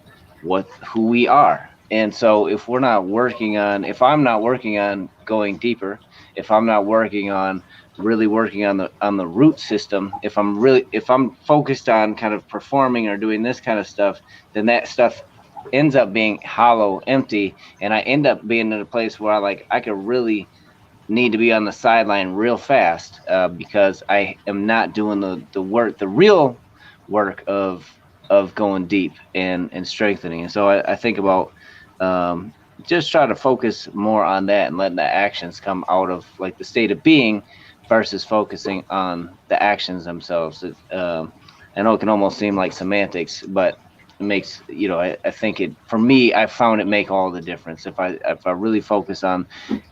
who we are. And so if I'm not working on going deeper, if I'm not working on really working on the root system, if I'm focused on kind of performing or doing this kind of stuff, then that stuff ends up being hollow, empty, and I end up being in a place where I could really need to be on the sideline real fast, because I am not doing the work, the real work of going deep and strengthening. And so I think about, just try to focus more on that and letting the actions come out of like the state of being versus focusing on the actions themselves. I know it can almost seem like semantics, but it makes, I think it, for me, I found it make all the difference. If I really focus on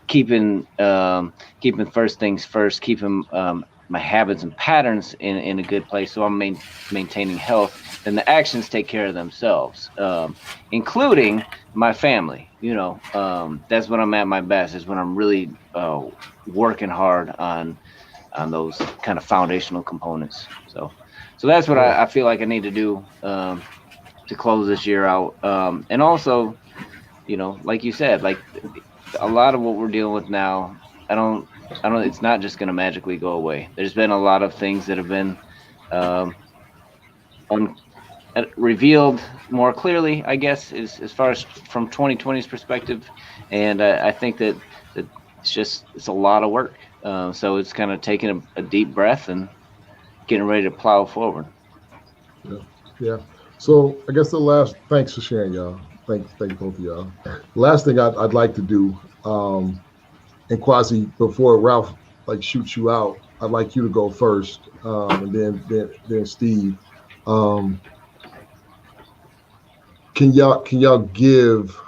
keeping first things first, keeping my habits and patterns in a good place, so I'm maintaining health, then the actions take care of themselves, including my family. That's when I'm at my best, is when I'm really working hard on those kind of foundational components. So that's what I feel like I need to do, to close this year out. And also, like you said, like a lot of what we're dealing with now, it's not just going to magically go away. There's been a lot of things that have been um, revealed more clearly, I guess, as far as from 2020's perspective. And I think that it's a lot of work. So it's kind of taking a deep breath and getting ready to plow forward. Yeah. Yeah. So I guess thanks for sharing, y'all. Thanks both of y'all. Last thing I'd like to do, and Quasi, before Ralph like shoots you out, I'd like you to go first, and then Steve. Um, can y'all give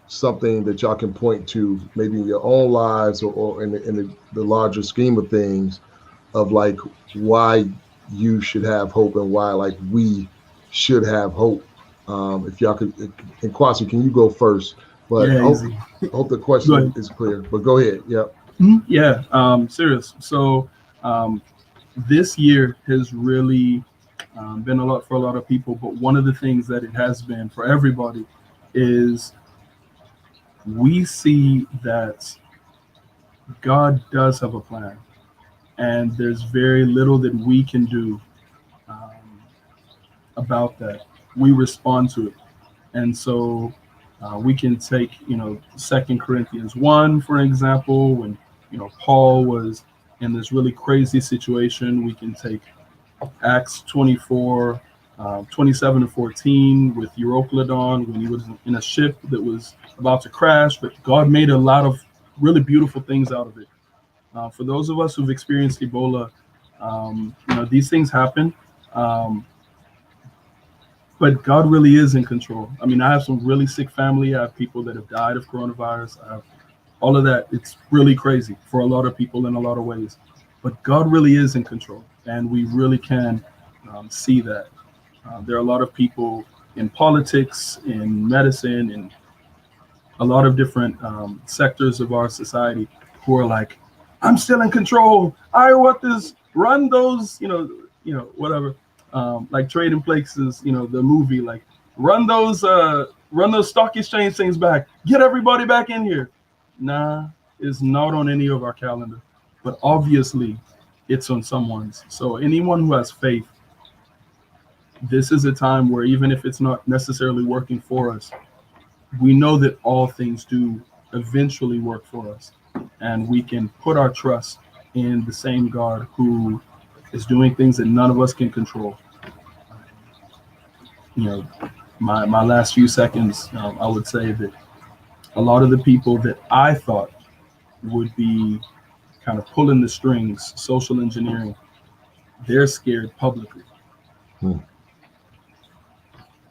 something that y'all can point to, maybe in your own lives or in the larger scheme of things, of like why you should have hope and why like we should have hope? If y'all could, and Kwasi, can you go first? But Yeah, hope the question is clear. But go ahead. Yep. Yeah. Serious. So this year has really been a lot for a lot of people. But one of the things that it has been for everybody is we see that God does have a plan, and there's very little that we can do about that. We respond to it. And so we can take, 2 Corinthians 1, for example, when, Paul was in this really crazy situation. We can take Acts 24, 27 and 14 with Euroclydon, when he was in a ship that was about to crash, but God made a lot of really beautiful things out of it. For those of us who've experienced Ebola, these things happen. But God really is in control. I mean, I have some really sick family. I have people that have died of coronavirus. I have all of that. It's really crazy for a lot of people in a lot of ways. But God really is in control, and we really can see that. There are a lot of people in politics, in medicine, in a lot of different sectors of our society who are like, I'm still in control. I want this. Run those, whatever. Like Trading Places, the movie, like run those stock exchange things back. Get everybody back in here. Nah, it's not on any of our calendar, but obviously it's on someone's. So anyone who has faith, this is a time where even if it's not necessarily working for us, we know that all things do eventually work for us, and we can put our trust in the same God who is doing things that none of us can control. My last few seconds, I would say that a lot of the people that I thought would be kind of pulling the strings, social engineering, they're scared publicly.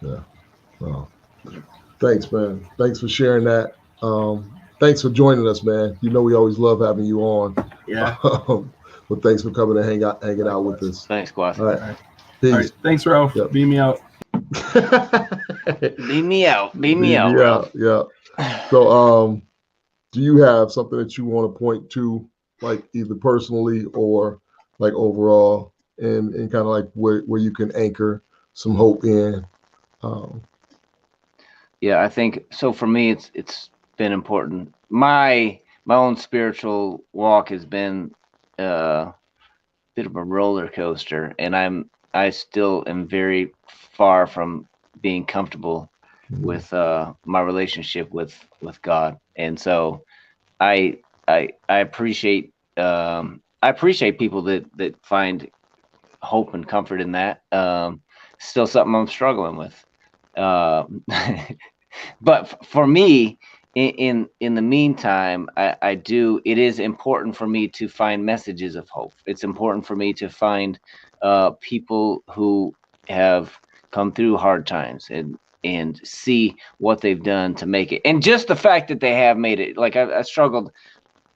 Yeah. Well, thanks, man. Thanks for sharing that. Thanks for joining us, man. You know we always love having you on. Yeah. But thanks for coming and hanging out with us. Thanks, Quas. All right. All right. Peace. All right. Thanks, Ralph. Yep. Beam me out. Beam me out. Beam me out, Ralph. Yeah. So, do you have something that you want to point to, like either personally or like overall, and kind of like where you can anchor some hope in? Yeah, I think so. For me, it's been important. My own spiritual walk has been a bit of a roller coaster, and I still am very far from being comfortable with my relationship with God, and so I appreciate people that find hope and comfort in that. Still something I'm struggling with. But for me, in the meantime, I do. It is important for me to find messages of hope. It's important for me to find people who have come through hard times and see what they've done to make it. And just the fact that they have made it. Like I struggled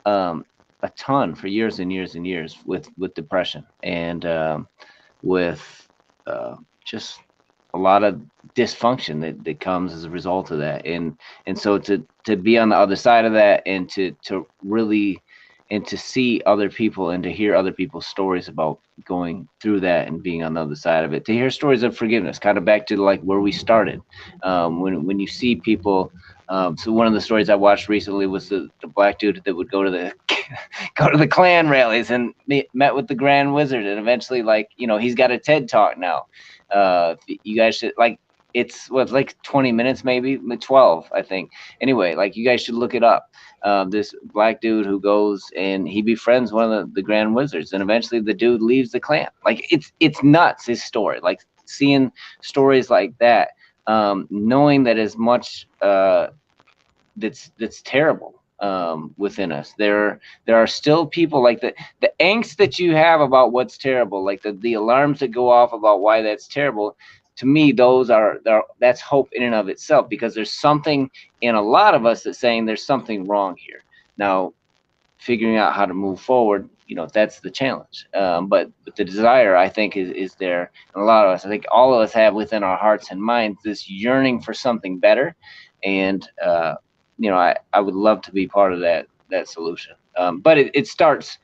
a ton for years and years and years with depression and with just a lot of dysfunction that comes as a result of that, and so to be on the other side of that, and to really, and to see other people and to hear other people's stories about going through that and being on the other side of it, to hear stories of forgiveness, kind of back to like where we started, when you see people. So one of the stories I watched recently was the black dude that would go to the Klan rallies and met with the Grand Wizard, and eventually, like, he's got a TED Talk now. You guys should, like, it's like 20 minutes, maybe 12, I think. Anyway, like, you guys should look it up. This black dude who goes and he befriends one of the Grand Wizards, and eventually the dude leaves the Klan. Like, it's nuts, his story. Like, seeing stories like that, knowing that as much that's terrible within us, there are still people, like the angst that you have about what's terrible, like the alarms that go off about why that's terrible. To me, that's hope in and of itself, because there's something in a lot of us that's saying there's something wrong here. Now, figuring out how to move forward, that's the challenge. But the desire, I think, is there. And a lot of us, I think all of us have within our hearts and minds this yearning for something better. And I would love to be part of that solution. But it starts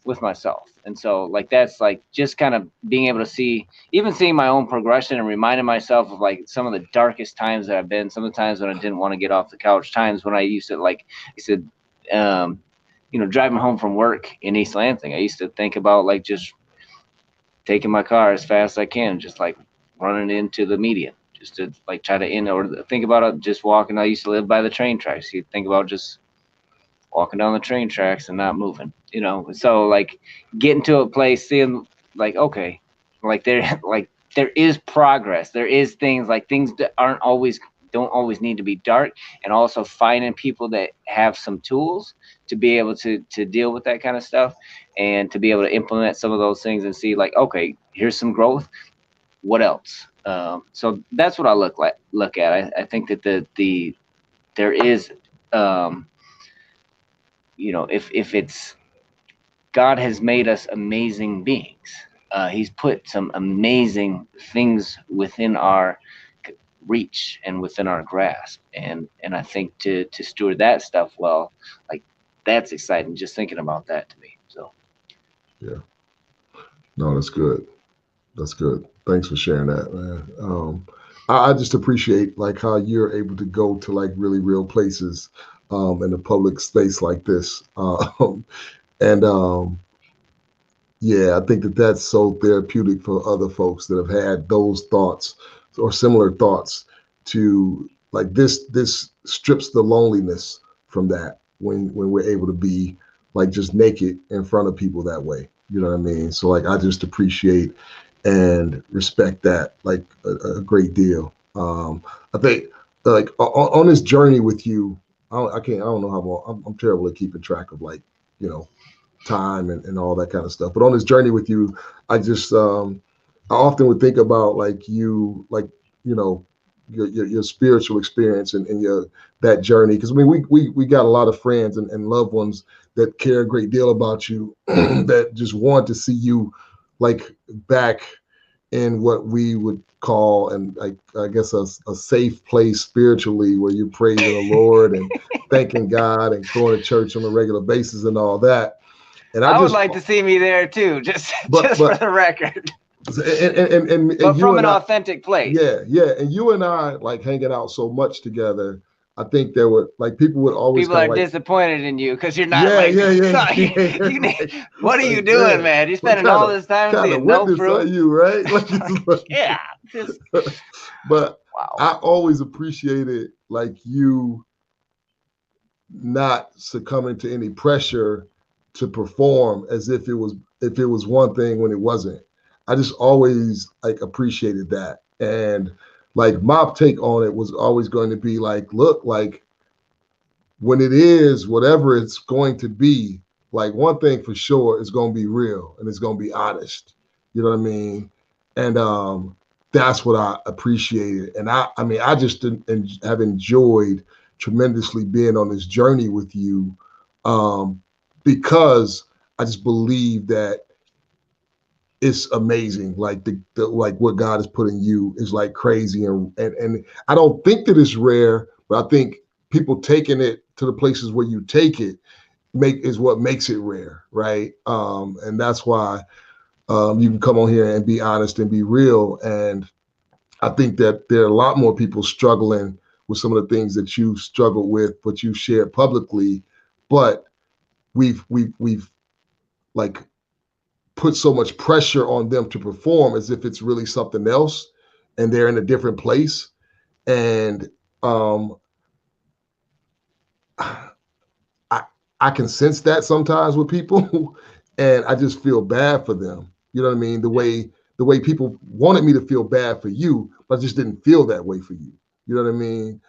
with myself. And so, like, that's like just kind of being able to seeing my own progression and reminding myself of like some of the darkest times that I've been, some of the times when I didn't want to get off the couch, times when I used to, like I said, driving home from work in East Lansing, I used to think about like just taking my car as fast as I can, just like running into the median, just to like try to end, or think about it, just walking. I used to live by the train tracks. You think about just walking down the train tracks and not moving, So like getting to a place, seeing like, okay, like there is progress. There is things that don't always need to be dark, and also finding people that have some tools to be able to deal with that kind of stuff, and to be able to implement some of those things and see like, okay, here's some growth. What else? So that's what I look at. I think that there is, if it's, God has made us amazing beings. He's put some amazing things within our reach and within our grasp, and I think to steward that stuff well, like, that's exciting just thinking about that to me. So Yeah. No, that's good. That's good. Thanks for sharing that, man. I just appreciate like how you're able to go to like really real places in a public space like this. And yeah, I think that that's so therapeutic for other folks that have had those thoughts or similar thoughts, to like this strips the loneliness from that when we're able to be like just naked in front of people that way. You know what I mean? So like I just appreciate and respect that like a great deal. I think like on this journey with you, I don't know how long. I'm terrible at keeping track of like you know, time and all that kind of stuff. But on this journey with you, I just I often would think about like you, like, you know, your spiritual experience and your that journey. Because I mean, we got a lot of friends and loved ones that care a great deal about you that just want to see you like back in what we would call, and I guess a safe place spiritually, where you're praising the Lord and thanking God and going to church on a regular basis and all that. And I would like to see me there too, just for the record. And but you from and an I, authentic place. Yeah. And you and I like hanging out so much together. I think there were like people would always people are like, disappointed in you because you're not what are you doing, man? You're spending all this time seeing no fruit. You, right? Yeah. But wow. I always appreciated like you not succumbing to any pressure to perform as if it was one thing when it wasn't. I just always like appreciated that. And like my take on it was always going to be like, look, like when it is whatever it's going to be, like one thing for sure is going to be real and it's going to be honest. You know what I mean? And that's what I appreciated. And I mean, I just have enjoyed tremendously being on this journey with you, because I just believe that it's amazing. Like the like what God has put in you is like crazy, and I don't think that it's rare, but I think people taking it to the places where you take it is what makes it rare, right? And that's why you can come on here and be honest and be real. And I think that there are a lot more people struggling with some of the things that you struggled with, but you shared publicly. But we've like put so much pressure on them to perform as if it's really something else, and they're in a different place. And I can sense that sometimes with people, and I just feel bad for them. You know what I mean? The way people wanted me to feel bad for you, but I just didn't feel that way for you. You know what I mean?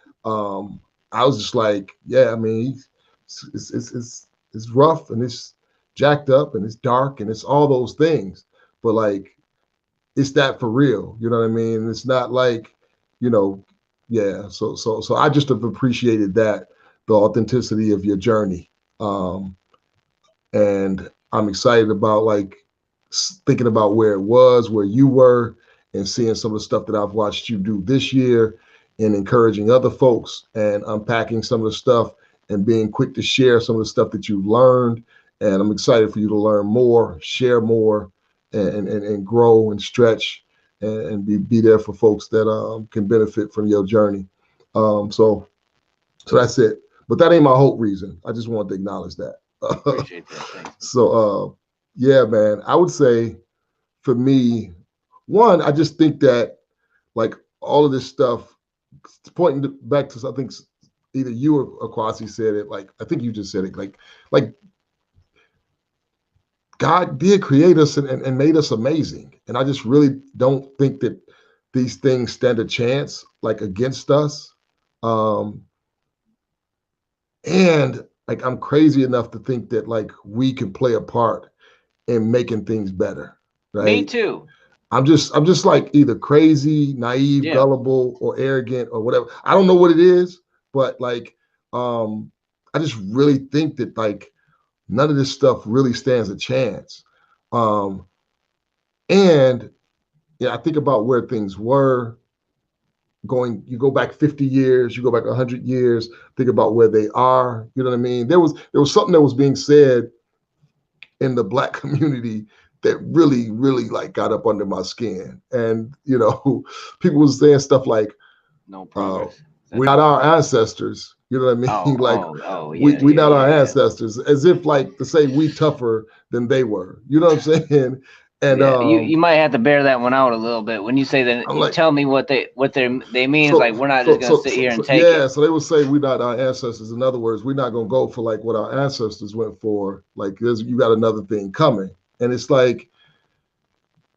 I was just like, yeah, I mean, it's rough and it's jacked up and it's dark and it's all those things, but like, it's that for real. You know what I mean? It's not like, you know, yeah. So I just have appreciated that, the authenticity of your journey. And I'm excited about like thinking about where it was, where you were, and seeing some of the stuff that I've watched you do this year, and encouraging other folks and unpacking some of the stuff and being quick to share some of the stuff that you've learned. And I'm excited for you to learn more, share more, and grow and stretch and be there for folks that can benefit from your journey. So that's it. But that ain't my whole reason. I just wanted to acknowledge that. Appreciate that. Thanks. So yeah, man, I would say for me, one, I just think that like all of this stuff, pointing back to, I think either you or Kwasi said it, like I think you just said it, like God did create us and made us amazing. And I just really don't think that these things stand a chance like against us. And like I'm crazy enough to think that like we can play a part in making things better. Right? Me too. I'm just like either crazy, naive, gullible, or arrogant or whatever. I don't know what it is, but like I just really think that like none of this stuff really stands a chance. And yeah, I think about where things were going. You go back 50 years, you go back 100 years, think about where they are. You know what I mean? There was something that was being said in the Black community that really, really like got up under my skin. And, you know, people was saying stuff like, no progress. We're not our ancestors. You know what I mean? We're not our ancestors, as if like to say we tougher than they were. You know what I'm saying? And you might have to bear that one out a little bit when you say that. Like, tell me what they mean. Is like we're not just gonna sit here and take it. Yeah, so they would say we're not our ancestors. In other words, we're not gonna go for like what our ancestors went for. Like you got another thing coming, and it's like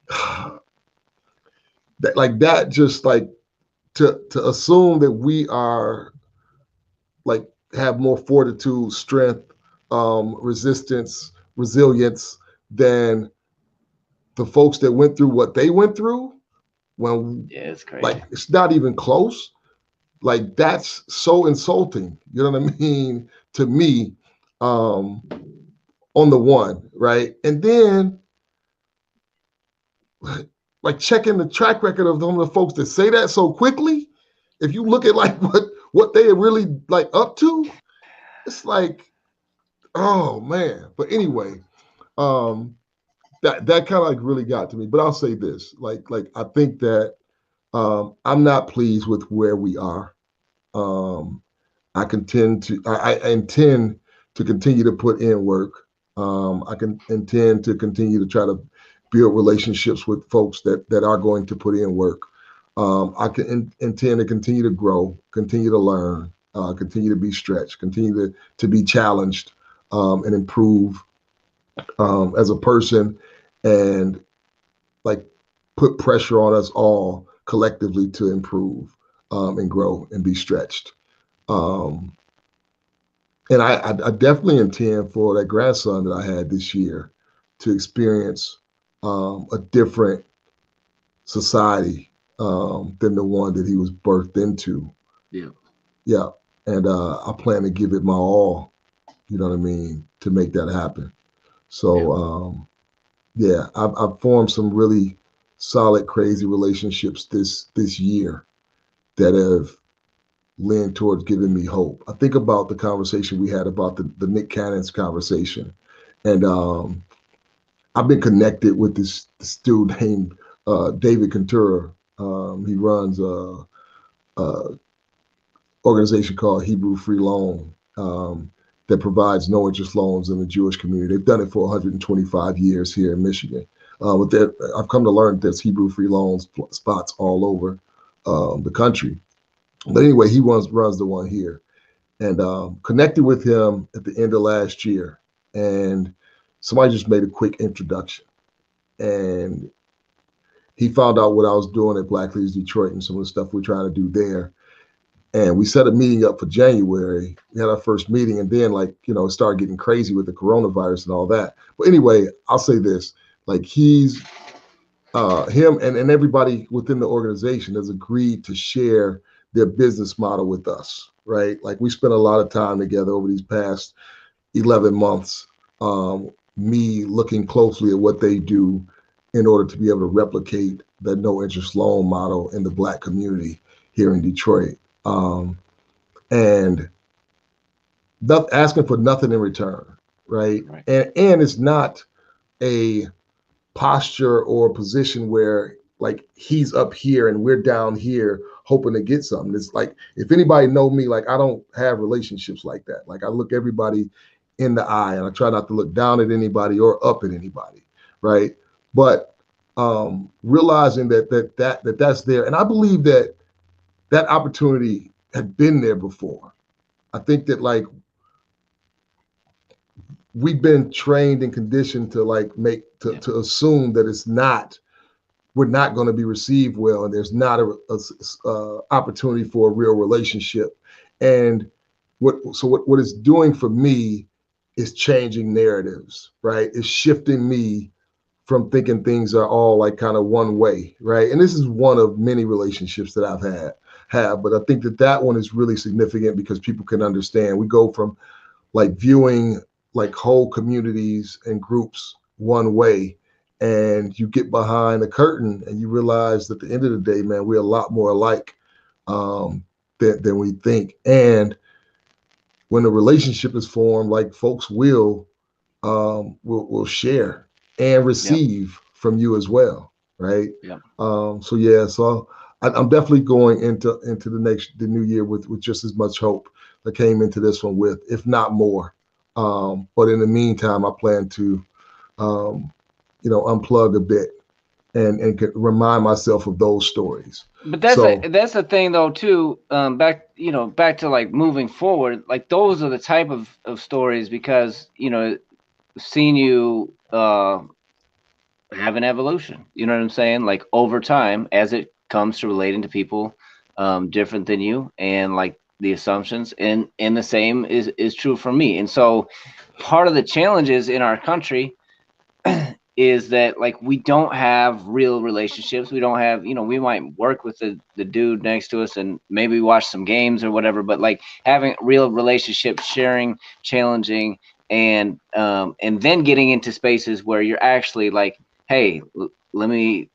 that, like that, just like to assume that we are like have more fortitude, strength, resilience than the folks that went through what they went through. When Yeah, it's crazy. like it's not even close. Like that's so insulting. You know what I mean to me. Um, on the one, right, and then like checking the track record of some of the folks that say that so quickly. If you look at like what they are really like up to, it's like, oh man. But anyway, um, that kind of like really got to me. But I'll say this, like I think that I'm not pleased with where we are. Um, I intend to continue to put in work. I can intend to continue to try to build relationships with folks that are going to put in work. I can intend to continue to grow, continue to learn, continue to be stretched, continue to be challenged, and improve as a person, and like put pressure on us all collectively to improve and grow and be stretched. Um, and I definitely intend for that grandson that I had this year to experience a different society than the one that he was birthed into. Yeah. Yeah. And I plan to give it my all, you know what I mean, to make that happen. So, yeah, I've formed some really solid, crazy relationships this year that have leaned towards giving me hope. I think about the conversation we had about the Nick Cannon's conversation. And I've been connected with this dude named David Cantura. He runs a organization called Hebrew Free Loan that provides no interest loans in the Jewish community. They've done it for 125 years here in Michigan. With that, I've come to learn that there's Hebrew Free Loans spots all over the country. But anyway, he runs the one here, and connected with him at the end of last year. And somebody just made a quick introduction, and he found out what I was doing at Black Leaders Detroit and some of the stuff we're trying to do there. And we set a meeting up for January. We had our first meeting, and then it started getting crazy with the coronavirus and all that. But anyway, I'll say this: like he's him and everybody within the organization has agreed to share their business model with us, right? Like we spent a lot of time together over these past 11 months, me looking closely at what they do in order to be able to replicate the no interest loan model in the Black community here in Detroit. And not asking for nothing in return, right? And it's not a posture or position where like he's up here and we're down here hoping to get something. It's like, if anybody know me, like I don't have relationships like that. Like I look everybody in the eye and I try not to look down at anybody or up at anybody, right? But realizing that's there, and I believe that opportunity had been there before. I think that like we've been trained and conditioned to like to assume that we're not going to be received well, and there's not a opportunity for a real relationship. And what it's doing for me is changing narratives, right? It's shifting me from thinking things are all like kind of one way, right? And this is one of many relationships that I've have, but I think that one is really significant because people can understand. We go from like viewing like whole communities and groups one way, and you get behind the curtain and you realize at the end of the day, man, we're a lot more alike than we think. And when a relationship is formed, like folks will share and receive from you as well, right? Yeah. So I'm definitely going into the new year with just as much hope that came into this one with, if not more. But in the meantime, I plan to unplug a bit and remind myself of those stories. But that's the thing though too. Back to like moving forward, like those are the type of stories, because seeing you have an evolution. You know what I'm saying? Like over time, as it comes to relating to people different than you, and like the assumptions, and the same is true for me. And so part of the challenges in our country is that like we don't have real relationships. We don't have, we might work with the dude next to us and maybe watch some games or whatever, but like having real relationships, sharing, challenging, and then getting into spaces where you're actually like, hey, let me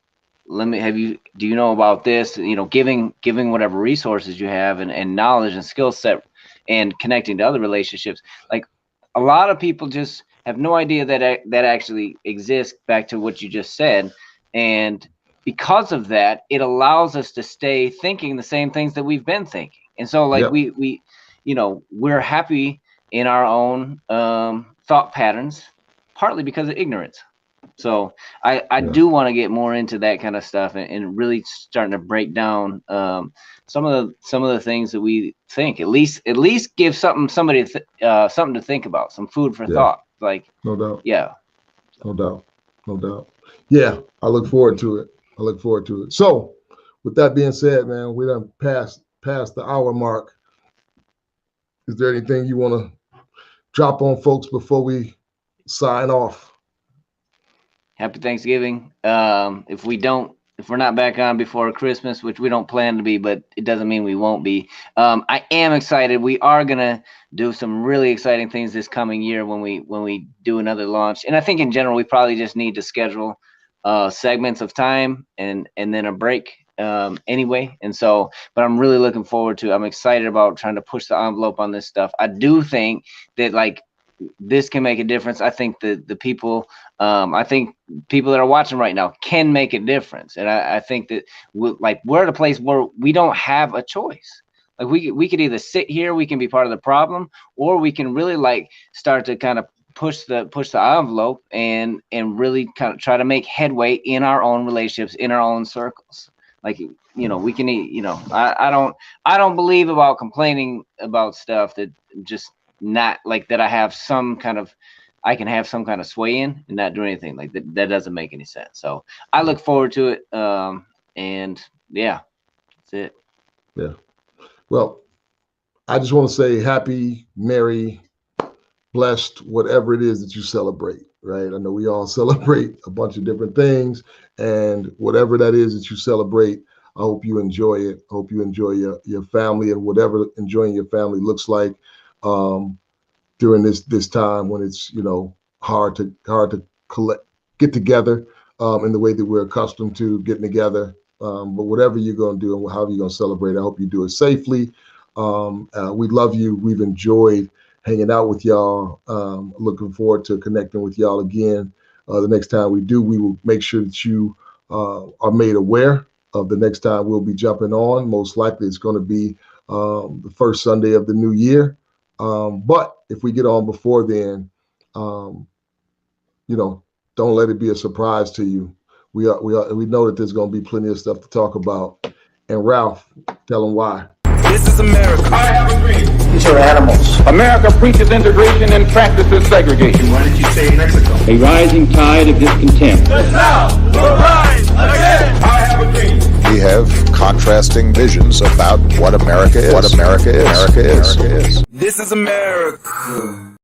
do you know about this, giving whatever resources you have and knowledge and skill set and connecting to other relationships. Like a lot of people just have no idea that actually exists, back to what you just said. And because of that, it allows us to stay thinking the same things that we've been thinking. And so like we're happy in our own thought patterns, partly because of ignorance. So I do want to get more into that kind of stuff and really starting to break down some of the things that we think. At least give somebody something to think about, some food for thought. Like no doubt. Yeah. No doubt. Yeah, I look forward to it. So, with that being said, man, we done passed the hour mark. Is there anything you want to drop on folks before we sign off? Happy Thanksgiving. If we're not back on before Christmas, which we don't plan to be, but it doesn't mean we won't be. I am excited. We are gonna do some really exciting things this coming year when we do another launch. And I think in general, we probably just need to schedule segments of time and then a break anyway. And so, but I'm really looking forward to. I'm excited about trying to push the envelope on this stuff. I do think that like this can make a difference. I think the people, I think people that are watching right now can make a difference. And I think that we're at a place where we don't have a choice. Like we could either sit here, we can be part of the problem, or we can really like start to kind of push the envelope and really kind of try to make headway in our own relationships, in our own circles. Like, we can, I don't believe about complaining about stuff that just not like that I can have some kind of sway in and not do anything like that. That doesn't make any sense. So I look forward to it. And yeah, that's it. Yeah. Well, I just want to say happy, merry, blessed, whatever it is that you celebrate, right? I know we all celebrate a bunch of different things, and whatever that is that you celebrate, I hope you enjoy it. I hope you enjoy your family and whatever enjoying your family looks like during this time when it's hard to get together in the way that we're accustomed to getting together. But whatever you're going to do and however you're going to celebrate, I hope you do it safely. We love you. We've enjoyed hanging out with y'all. Looking forward to connecting with y'all again. The next time we do, we will make sure that you are made aware of the next time we'll be jumping on. Most likely it's going to be the first Sunday of the new year. But if we get on before then, don't let it be a surprise to you. We know that there's going to be plenty of stuff to talk about. And Ralph, tell them why. This is America. I have a dream. These are animals. America preaches integration and practices segregation. Why did you say Mexico? A rising tide of discontent. The South will rise again. I have a dream. We have contrasting visions about what America is. This is America.